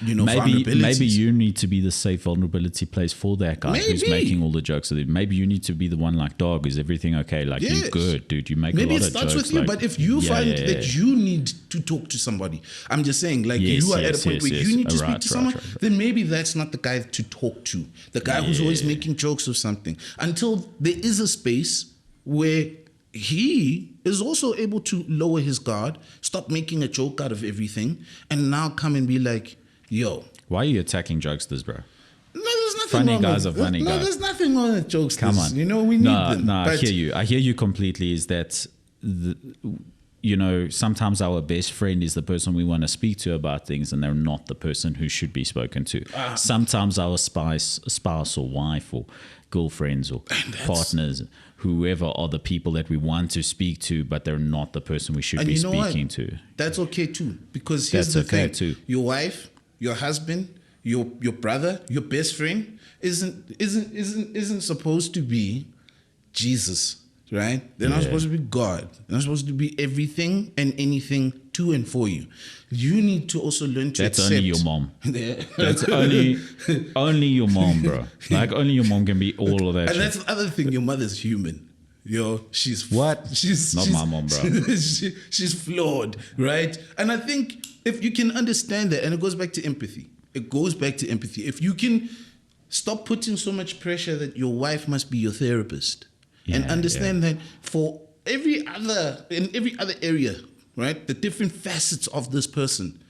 vulnerabilities. Maybe you need to be the safe vulnerability place for that guy who's making all the jokes. Maybe you need to be the one like, dog, is everything okay? Like, you good, dude. You make a lot of jokes. Maybe it starts with you, but if you find that you need to talk to somebody, I'm just saying, like, you are at a point where you need to speak to someone, then maybe that's not the guy to talk to. The guy who's always making jokes of something. Until there is a space where he is also able to lower his guard, stop making a joke out of everything, and now come and be like, yo. Why are you attacking jokesters, bro? No, there's nothing funny wrong guys with, are funny guys. No, there's nothing wrong with jokesters. Come on. You know, we need them. No, I hear you. I hear you completely. Is that, sometimes our best friend is the person we want to speak to about things, and they're not the person who should be spoken to. Sometimes our spouse or wife or girlfriends or partners, whoever are the people that we want to speak to, but they're not the person we should be speaking to. That's okay too, because here's the thing: your wife, your husband, your brother, your best friend isn't supposed to be Jesus, right? They're not supposed to be God. They're not supposed to be everything and anything to and for you. You need to also learn to accept. That's only your mom. That's only your mom, bro. Like, only your mom can be all of that. And that's the other thing. Your mother's human. She's what? She's not my mom, bro. She's flawed, right? And I think if you can understand that, and it goes back to empathy. If you can stop putting so much pressure that your wife must be your therapist, and understand that for every other area, right? The different facets of this person.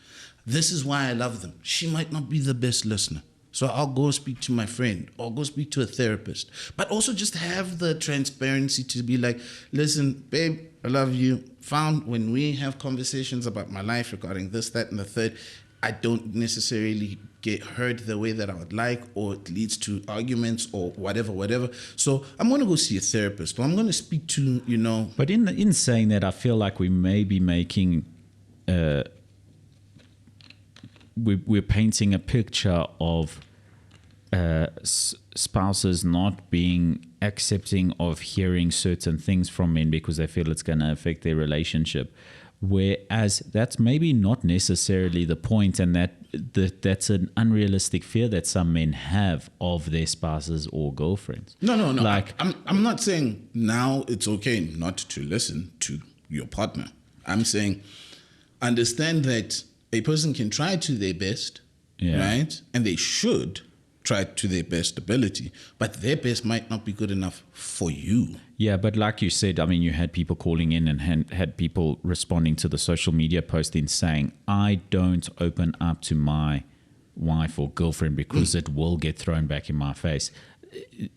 This is why I love them. She might not be the best listener. So I'll go speak to my friend or go speak to a therapist. But also just have the transparency to be like, listen, babe, I love you. Found when we have conversations about my life regarding this, that, and the third, I don't necessarily get heard the way that I would like, or it leads to arguments or whatever. So I'm going to go see a therapist, or I'm going to speak to, But in saying that, I feel like we may be making, we're painting a picture of spouses not being accepting of hearing certain things from men because they feel it's going to affect their relationship. Whereas that's maybe not necessarily the point, and that's an unrealistic fear that some men have of their spouses or girlfriends. No. Like, I'm not saying now it's okay not to listen to your partner. I'm saying understand that a person can try to their best, right? And they should try to their best ability, but their best might not be good enough for you. Yeah, but like you said, I mean, you had people calling in and had people responding to the social media posting saying, I don't open up to my wife or girlfriend because it will get thrown back in my face.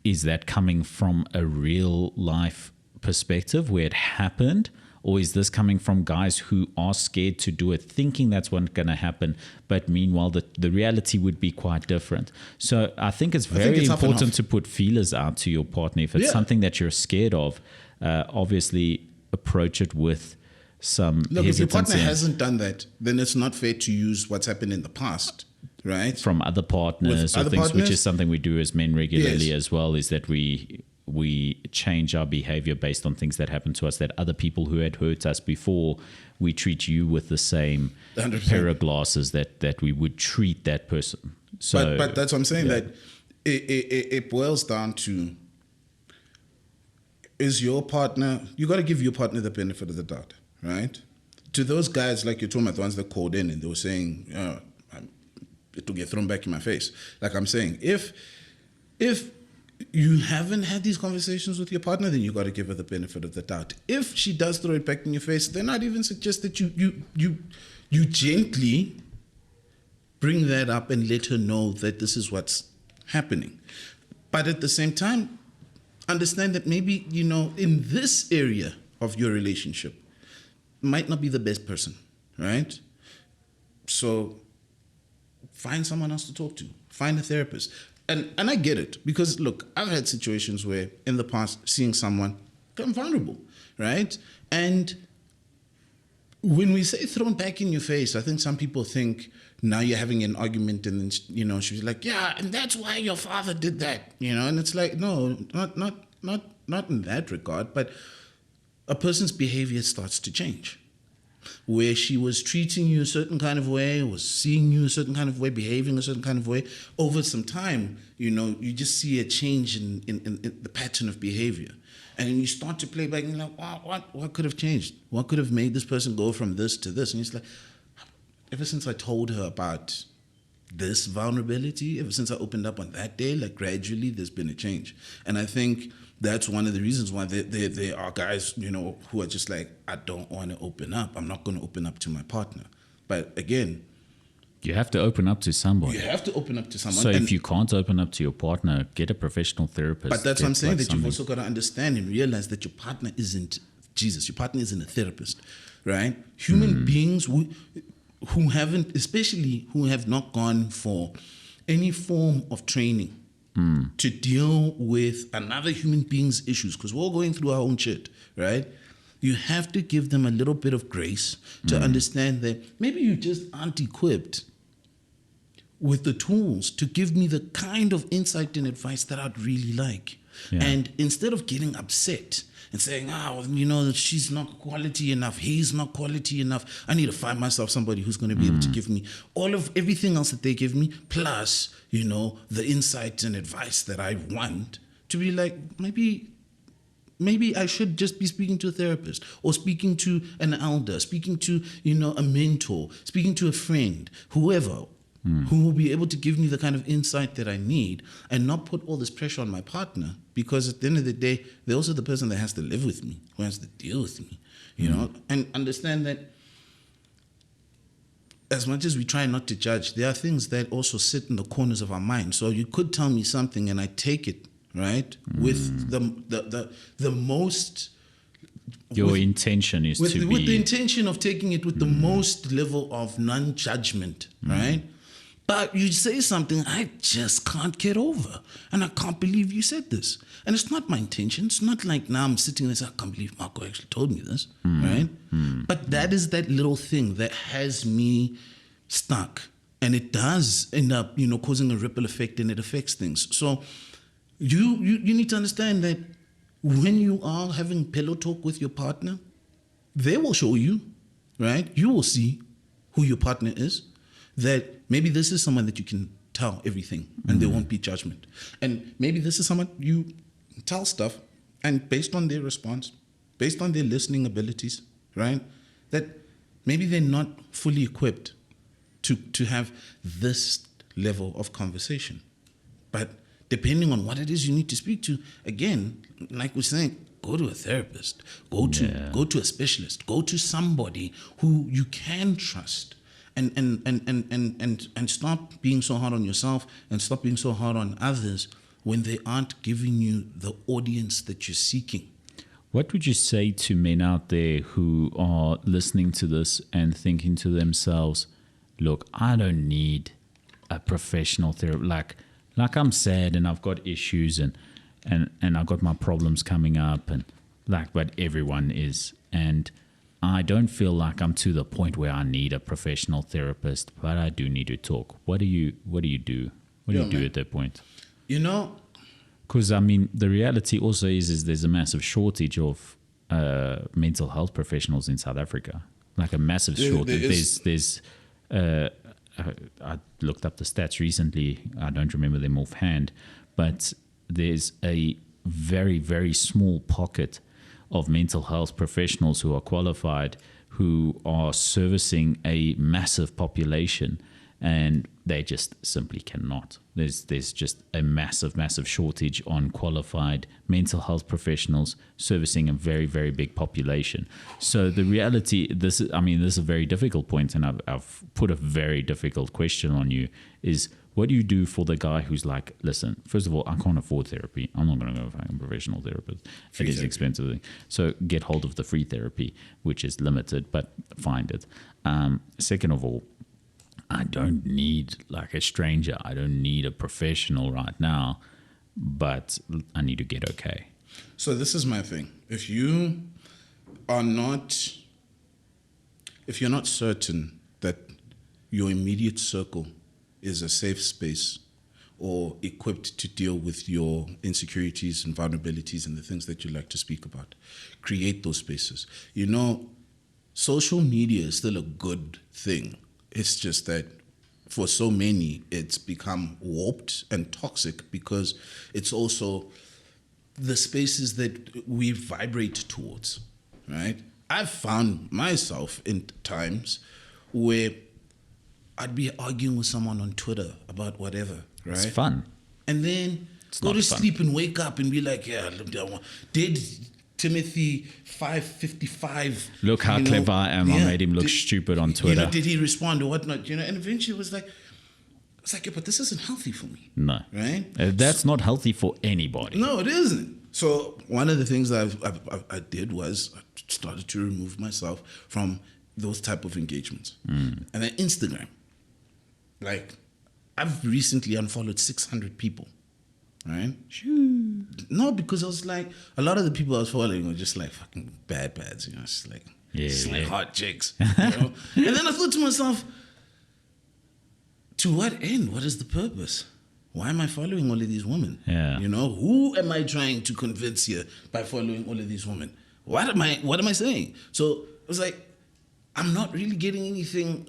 Is that coming from a real life perspective where it happened? Or is this coming from guys who are scared to do it, thinking that's what's going to happen, but meanwhile the reality would be quite different? So I think it's very important to put feelers out to your partner. If it's something that you're scared of, obviously approach it with some hesitancy. If your partner hasn't done that, then it's not fair to use what's happened in the past, right? From other partners or things, which is something we do as men regularly as well, is that we change our behavior based on things that happen to us, that other people who had hurt us before, we treat you with the same 100%. pair of glasses that we would treat that person. So, but that's what I'm saying, that it boils down to, is your partner, you got to give your partner the benefit of the doubt, right? To those guys, like you're talking about, the ones that called in and they were saying, it will get thrown back in my face. Like I'm saying, if you haven't had these conversations with your partner, then you got to give her the benefit of the doubt. If she does throw it back in your face, then I'd even suggest that you gently bring that up and let her know that this is what's happening. But at the same time, understand that maybe, in this area of your relationship, might not be the best person, right? So find someone else to talk to. Find a therapist. And I get it, because look, I've had situations where in the past seeing someone become vulnerable, right? And when we say thrown back in your face, I think some people think now you're having an argument and then, she's like, yeah, and that's why your father did that, and it's like, no, not in that regard, but a person's behavior starts to change. Where she was treating you a certain kind of way, was seeing you a certain kind of way, behaving a certain kind of way, over some time, you just see a change in the pattern of behavior. And then you start to play back and you're like, wow, what could have changed? What could have made this person go from this to this? And it's like, ever since I told her about this vulnerability, ever since I opened up on that day, like gradually there's been a change. And I think that's one of the reasons why there are guys, who are just like, I don't want to open up. I'm not going to open up to my partner. But again, you have to open up to somebody. You have to open up to someone. So if you can't open up to your partner, get a professional therapist. But that's what I'm saying, that you've also got to understand and realize that your partner isn't Jesus. Your partner isn't a therapist, right? Human beings who haven't, especially who have not gone for any form of training to deal with another human being's issues, because we're all going through our own shit, right? You have to give them a little bit of grace to understand that maybe you just aren't equipped with the tools to give me the kind of insight and advice that I'd really like. Yeah. And instead of getting upset and saying, she's not quality enough, he's not quality enough, I need to find myself somebody who's going to be able to give me all of everything else that they give me, plus, the insight and advice that I want, to be like, maybe I should just be speaking to a therapist, or speaking to an elder, speaking to, a mentor, speaking to a friend, whoever, who will be able to give me the kind of insight that I need, and not put all this pressure on my partner, because at the end of the day, they're also the person that has to live with me, who has to deal with me, and understand that as much as we try not to judge, there are things that also sit in the corners of our mind. So you could tell me something and I take it, right, with the most... Your intention is with the intention of taking it with the most level of non-judgment, right? But you say something I just can't get over. And I can't believe you said this. And it's not my intention. It's not like now I'm sitting there and saying, I can't believe Marco actually told me this, right? But that is that little thing that has me stuck. And it does end up, causing a ripple effect, and it affects things. So you need to understand that when you are having pillow talk with your partner, they will show you, right? You will see who your partner is, that maybe this is someone that you can tell everything and there won't be judgment. And maybe this is someone you tell stuff, and based on their response, based on their listening abilities, right, that maybe they're not fully equipped to have this level of conversation. But depending on what it is you need to speak to, again, like we're saying, go to a therapist, go to a specialist, go to somebody who you can trust, and stop being so hard on yourself and stop being so hard on others when they aren't giving you the audience that you're seeking. What would you say to men out there who are listening to this and thinking to themselves, look, I don't need a professional therapist. Like I'm sad and I've got issues and I've got my problems coming up, and but everyone is, and I don't feel like I'm to the point where I need a professional therapist, but I do need to talk. What do you do? What do you do at that point? Because the reality also is there's a massive shortage of mental health professionals in South Africa, like a massive shortage. There's I looked up the stats recently. I don't remember them offhand, but there's a very, very small pocket of mental health professionals who are qualified, who are servicing a massive population, and they just simply cannot. There's just a massive shortage on qualified mental health professionals servicing a very, very big population. So the reality, this is a very difficult point, and I've put a very difficult question on you, is what do you do for the guy who's like, listen, first of all, I can't afford therapy. I'm not going to go find a professional therapist. It is expensive. So get hold of the free therapy, which is limited, but find it. Second of all, I don't need like a stranger. I don't need a professional right now, but I need to get okay. So this is my thing. If you're not certain that your immediate circle is a safe space or equipped to deal with your insecurities and vulnerabilities and the things that you like to speak about, create those spaces. Social media is still a good thing. It's just that for so many, it's become warped and toxic because it's also the spaces that we vibrate towards, right? I've found myself in times where I'd be arguing with someone on Twitter about whatever, right? It's fun. And then go to sleep and wake up and be like, yeah, did Timothy 555. Look how clever I am. I made him look stupid on Twitter. Did he respond or whatnot? And eventually it was like, yeah, but this isn't healthy for me. No. Right? That's not healthy for anybody. No, it isn't. So one of the things I did was I started to remove myself from those type of engagements. And then Instagram. Like, I've recently unfollowed 600 people. Right? No, because I was like, a lot of the people I was following were just like fucking bads, it's like, like hot chicks, And then I thought to myself, to what end? What is the purpose? Why am I following all of these women? Yeah. Who am I trying to convince here by following all of these women? What am I saying? So it was like, I'm not really getting anything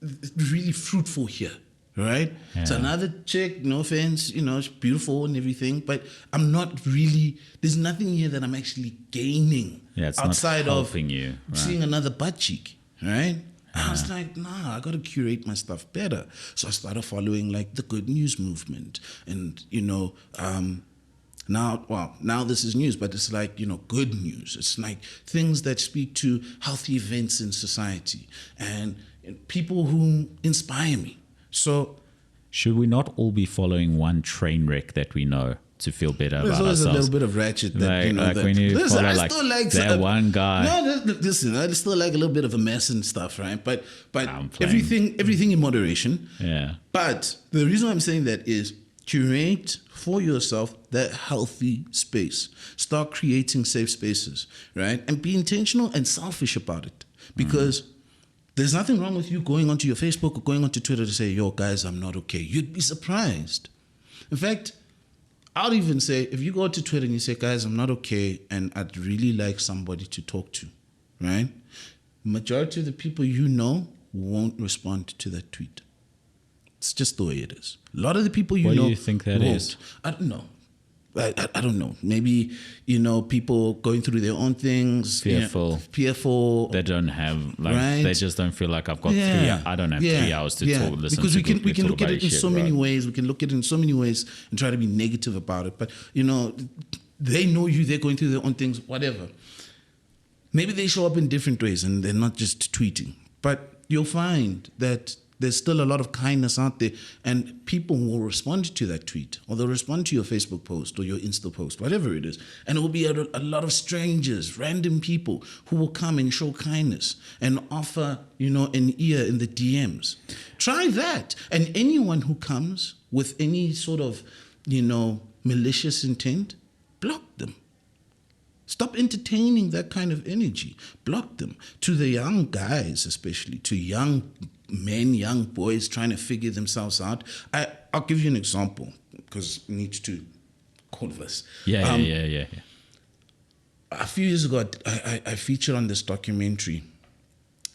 really fruitful here. Right? Yeah. So another chick, no offense, she's beautiful and everything, but I'm not really, there's nothing here that I'm actually gaining it's outside not of helping you, right? Seeing another butt cheek, right? I was like, nah, I got to curate my stuff better. So I started following like the good news movement and, now this is news, but it's like, good news. It's like things that speak to healthy events in society and people who inspire me. So, should we not all be following one train wreck that we know to feel better about ourselves? There's a little bit of ratchet that, when you follow that one guy. No, listen, I still like a little bit of a mess and stuff, right? But everything in moderation. Yeah. But the reason I'm saying that is curate for yourself that healthy space. Start creating safe spaces, right? And be intentional and selfish about it. Because there's nothing wrong with you going onto your Facebook or going onto Twitter to say, yo, guys, I'm not okay. You'd be surprised. In fact, I'll even say, if you go to Twitter and you say, guys, I'm not okay, and I'd really like somebody to talk to, right? Majority of the people won't respond to that tweet. It's just the way it is. A lot of the people What do you think that is? I don't know. I don't know. Maybe, people going through their own things. Fearful. They don't have, right? They just don't feel like I've got 3 hours. I don't have 3 hours to talk, listen because to we can look at it in so many right? ways. We can look at it in so many ways and try to be negative about it. But, they know you, they're going through their own things, whatever. Maybe they show up in different ways and they're not just tweeting. But you'll find that there's still a lot of kindness out there, and people will respond to that tweet, or they'll respond to your Facebook post or your Insta post, whatever it is. And it will be a lot of strangers, random people who will come and show kindness and offer, an ear in the DMs. Try that. And anyone who comes with any sort of, malicious intent, block them. Stop entertaining that kind of energy. Block them. To the young guys, especially, to young men, young boys trying to figure themselves out. I'll give you an example because I need to call this. Yeah. A few years ago, I featured on this documentary.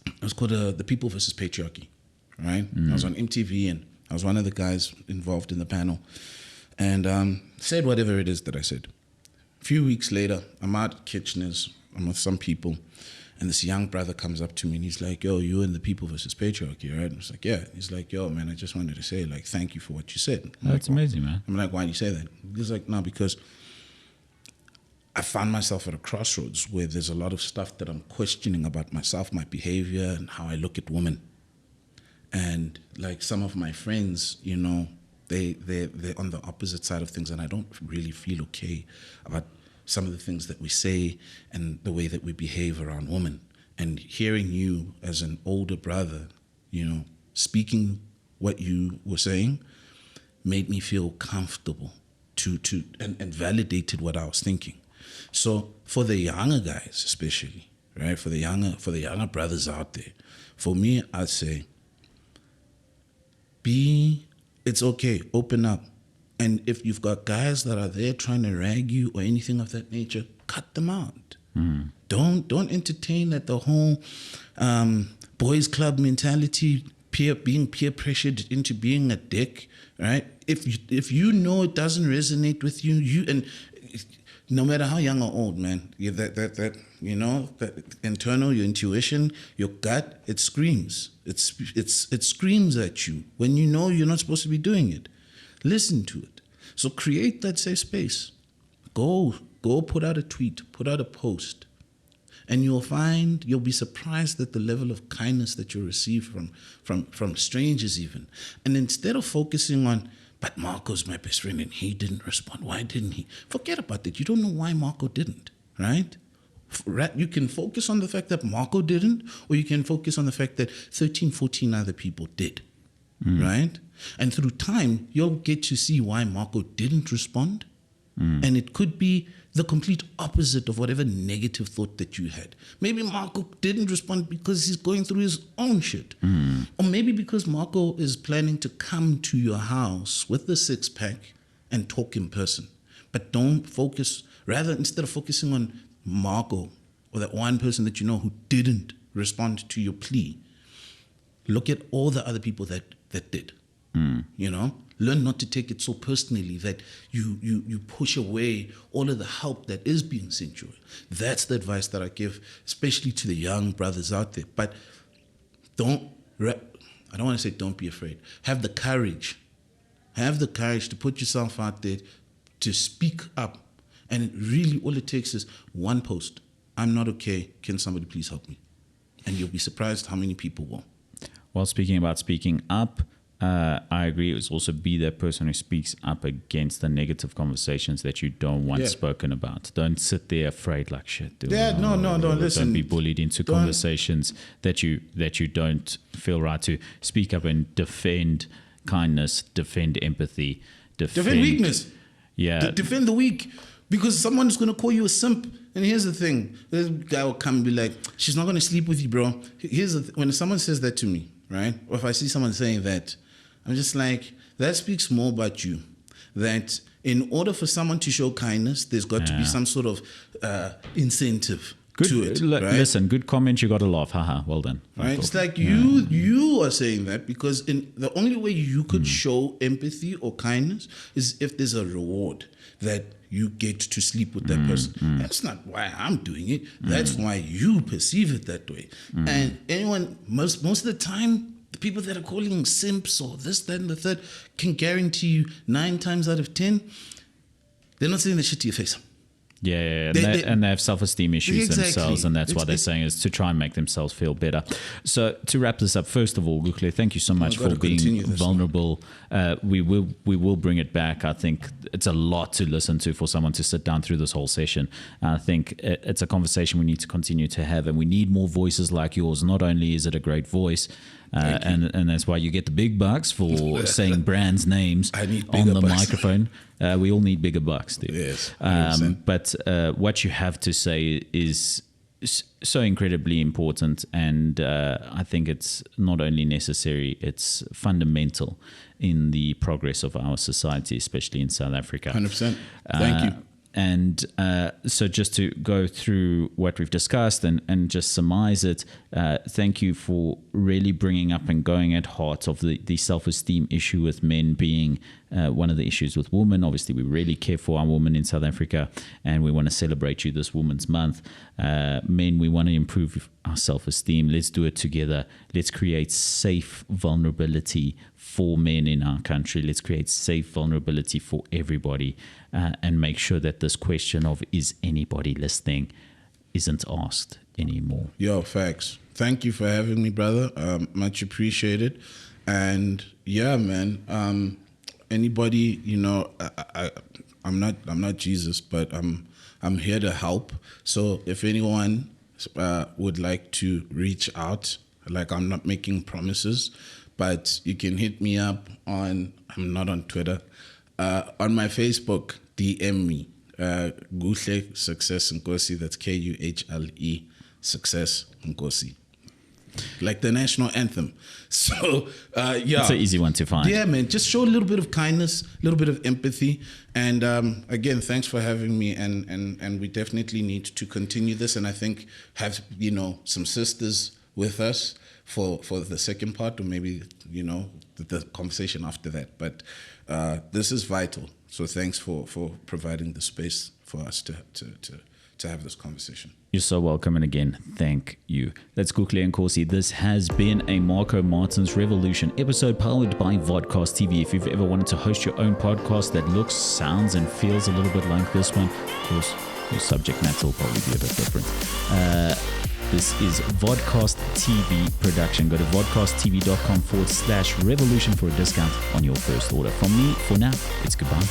It was called The People versus Patriarchy, right? I was on MTV, and I was one of the guys involved in the panel, and said whatever it is that I said. A few weeks later, I'm out at Kitchener's, I'm with some people, and this young brother comes up to me and he's like, yo, you and the people versus patriarchy, right? And I was like, yeah. He's like, yo, man, I just wanted to say, like, thank you for what you said. That's amazing, man. I'm like, why do you say that? He's like, no, because I found myself at a crossroads where there's a lot of stuff that I'm questioning about myself, my behavior, and how I look at women. And like some of my friends, you know, they're on the opposite side of things, and I don't really feel okay about some of the things that we say and the way that we behave around women. And hearing you as an older brother, you know, speaking what you were saying made me feel comfortable and validated what I was thinking. So for the younger guys especially, right, for the younger brothers out there, for me, I'd say, it's okay, open up. And if you've got guys that are there trying to rag you or anything of that nature, cut them out. Don't entertain that the whole boys club mentality, being peer pressured into being a dick, right? If you know it doesn't resonate with you, and no matter how young or old, man, that you know, that internal, your intuition, your gut, it screams. It screams at you when you know you're not supposed to be doing it. Listen to it. So create that safe space. Go put out a tweet, put out a post, and you'll be surprised at the level of kindness that you'll receive from strangers even. And instead of focusing on, but Marco's my best friend and he didn't respond, why didn't he? Forget about that. You don't know why Marco didn't, right? You can focus on the fact that Marco didn't, or you can focus on the fact that 13, 14 other people did, right? And through time, you'll get to see why Marco didn't respond. And it could be the complete opposite of whatever negative thought that you had. Maybe Marco didn't respond because he's going through his own shit. Or maybe because Marco is planning to come to your house with the 6-pack and talk in person. But don't focus, rather, instead of focusing on Marco or that one person that you know who didn't respond to your plea, look at all the other people that did. You know, learn not to take it so personally that you push away all of the help that is being sent your way. That's the advice that I give, especially to the young brothers out there. But I don't want to say don't be afraid. Have the courage. Have the courage to put yourself out there, to speak up. And really all it takes is one post. I'm not okay. Can somebody please help me? And you'll be surprised how many people will. Well, speaking about speaking up, I agree. It's also be that person who speaks up against the negative conversations that you don't want spoken about. Don't sit there afraid like shit. No. Listen. Don't be bullied into conversations that you don't feel right to. Speak up and defend kindness, defend empathy, defend weakness. Yeah, defend the weak. Because someone's going to call you a simp. And here's the thing. This guy will come and be like, she's not going to sleep with you, bro. When someone says that to me, right? Or if I see someone saying that, I'm just like, that speaks more about you. That in order for someone to show kindness, there's got to be some sort of incentive to it. Right? Listen, good comment. You got a laugh. Haha, well done. Right? It's like you are saying that because the only way you could show empathy or kindness is if there's a reward that you get to sleep with that person. That's not why I'm doing it. That's why you perceive it that way. And most of the time, the people that are calling simps or this, that, and the third can guarantee you 9 times out of 10, they're not saying the shit to your face. Yeah. And they have self-esteem issues themselves, and that's why they're saying is to try and make themselves feel better. So to wrap this up, first of all, Kuhle, thank you so much for being vulnerable. We will bring it back. I think it's a lot to listen to for someone to sit down through this whole session. I think it's a conversation we need to continue to have, and we need more voices like yours. Not only is it a great voice, and that's why you get the big bucks for saying brands' names on the microphone. We all need bigger bucks, dude. Yes, but what you have to say is so incredibly important, and I think it's not only necessary, it's fundamental in the progress of our society, especially in South Africa. 100%. Thank you. And so just to go through what we've discussed and just surmise it, thank you for really bringing up and going at heart of the self-esteem issue with men being one of the issues with women. Obviously, we really care for our women in South Africa, and we want to celebrate you this Women's Month. Men, we want to improve our self-esteem. Let's do it together. Let's create safe vulnerability for men in our country. Let's create safe vulnerability for everybody, and make sure that this question of is anybody listening isn't asked anymore. Yo, facts. Thank you for having me, brother. Much appreciated. And yeah, man, anybody, you know, I'm not Jesus, but I'm here to help. So if anyone would like to reach out, like, I'm not making promises, but you can hit me up on, I'm not on Twitter, on my Facebook, DM me, Kuhle Success Nkosi, that's Kuhle Success Nkosi. Like the national anthem. So, yeah. It's an easy one to find. Yeah, man. Just show a little bit of kindness, a little bit of empathy. And again, thanks for having me. And we definitely need to continue this. And I think have, you know, some sisters with us for the second part, or maybe, you know, the conversation after that. But this is vital. So thanks for providing the space for us to have this conversation. You're so welcome, and again, thank you. That's Kuhle Nkosi. This has been a Marco Martins Revolution episode powered by Vodcast TV. If you've ever wanted to host your own podcast that looks, sounds, and feels a little bit like this one, of course, your subject matter will probably be a bit different. This is Vodcast TV production. Go to vodcasttv.com/revolution for a discount on your first order. From me, for now, it's goodbye.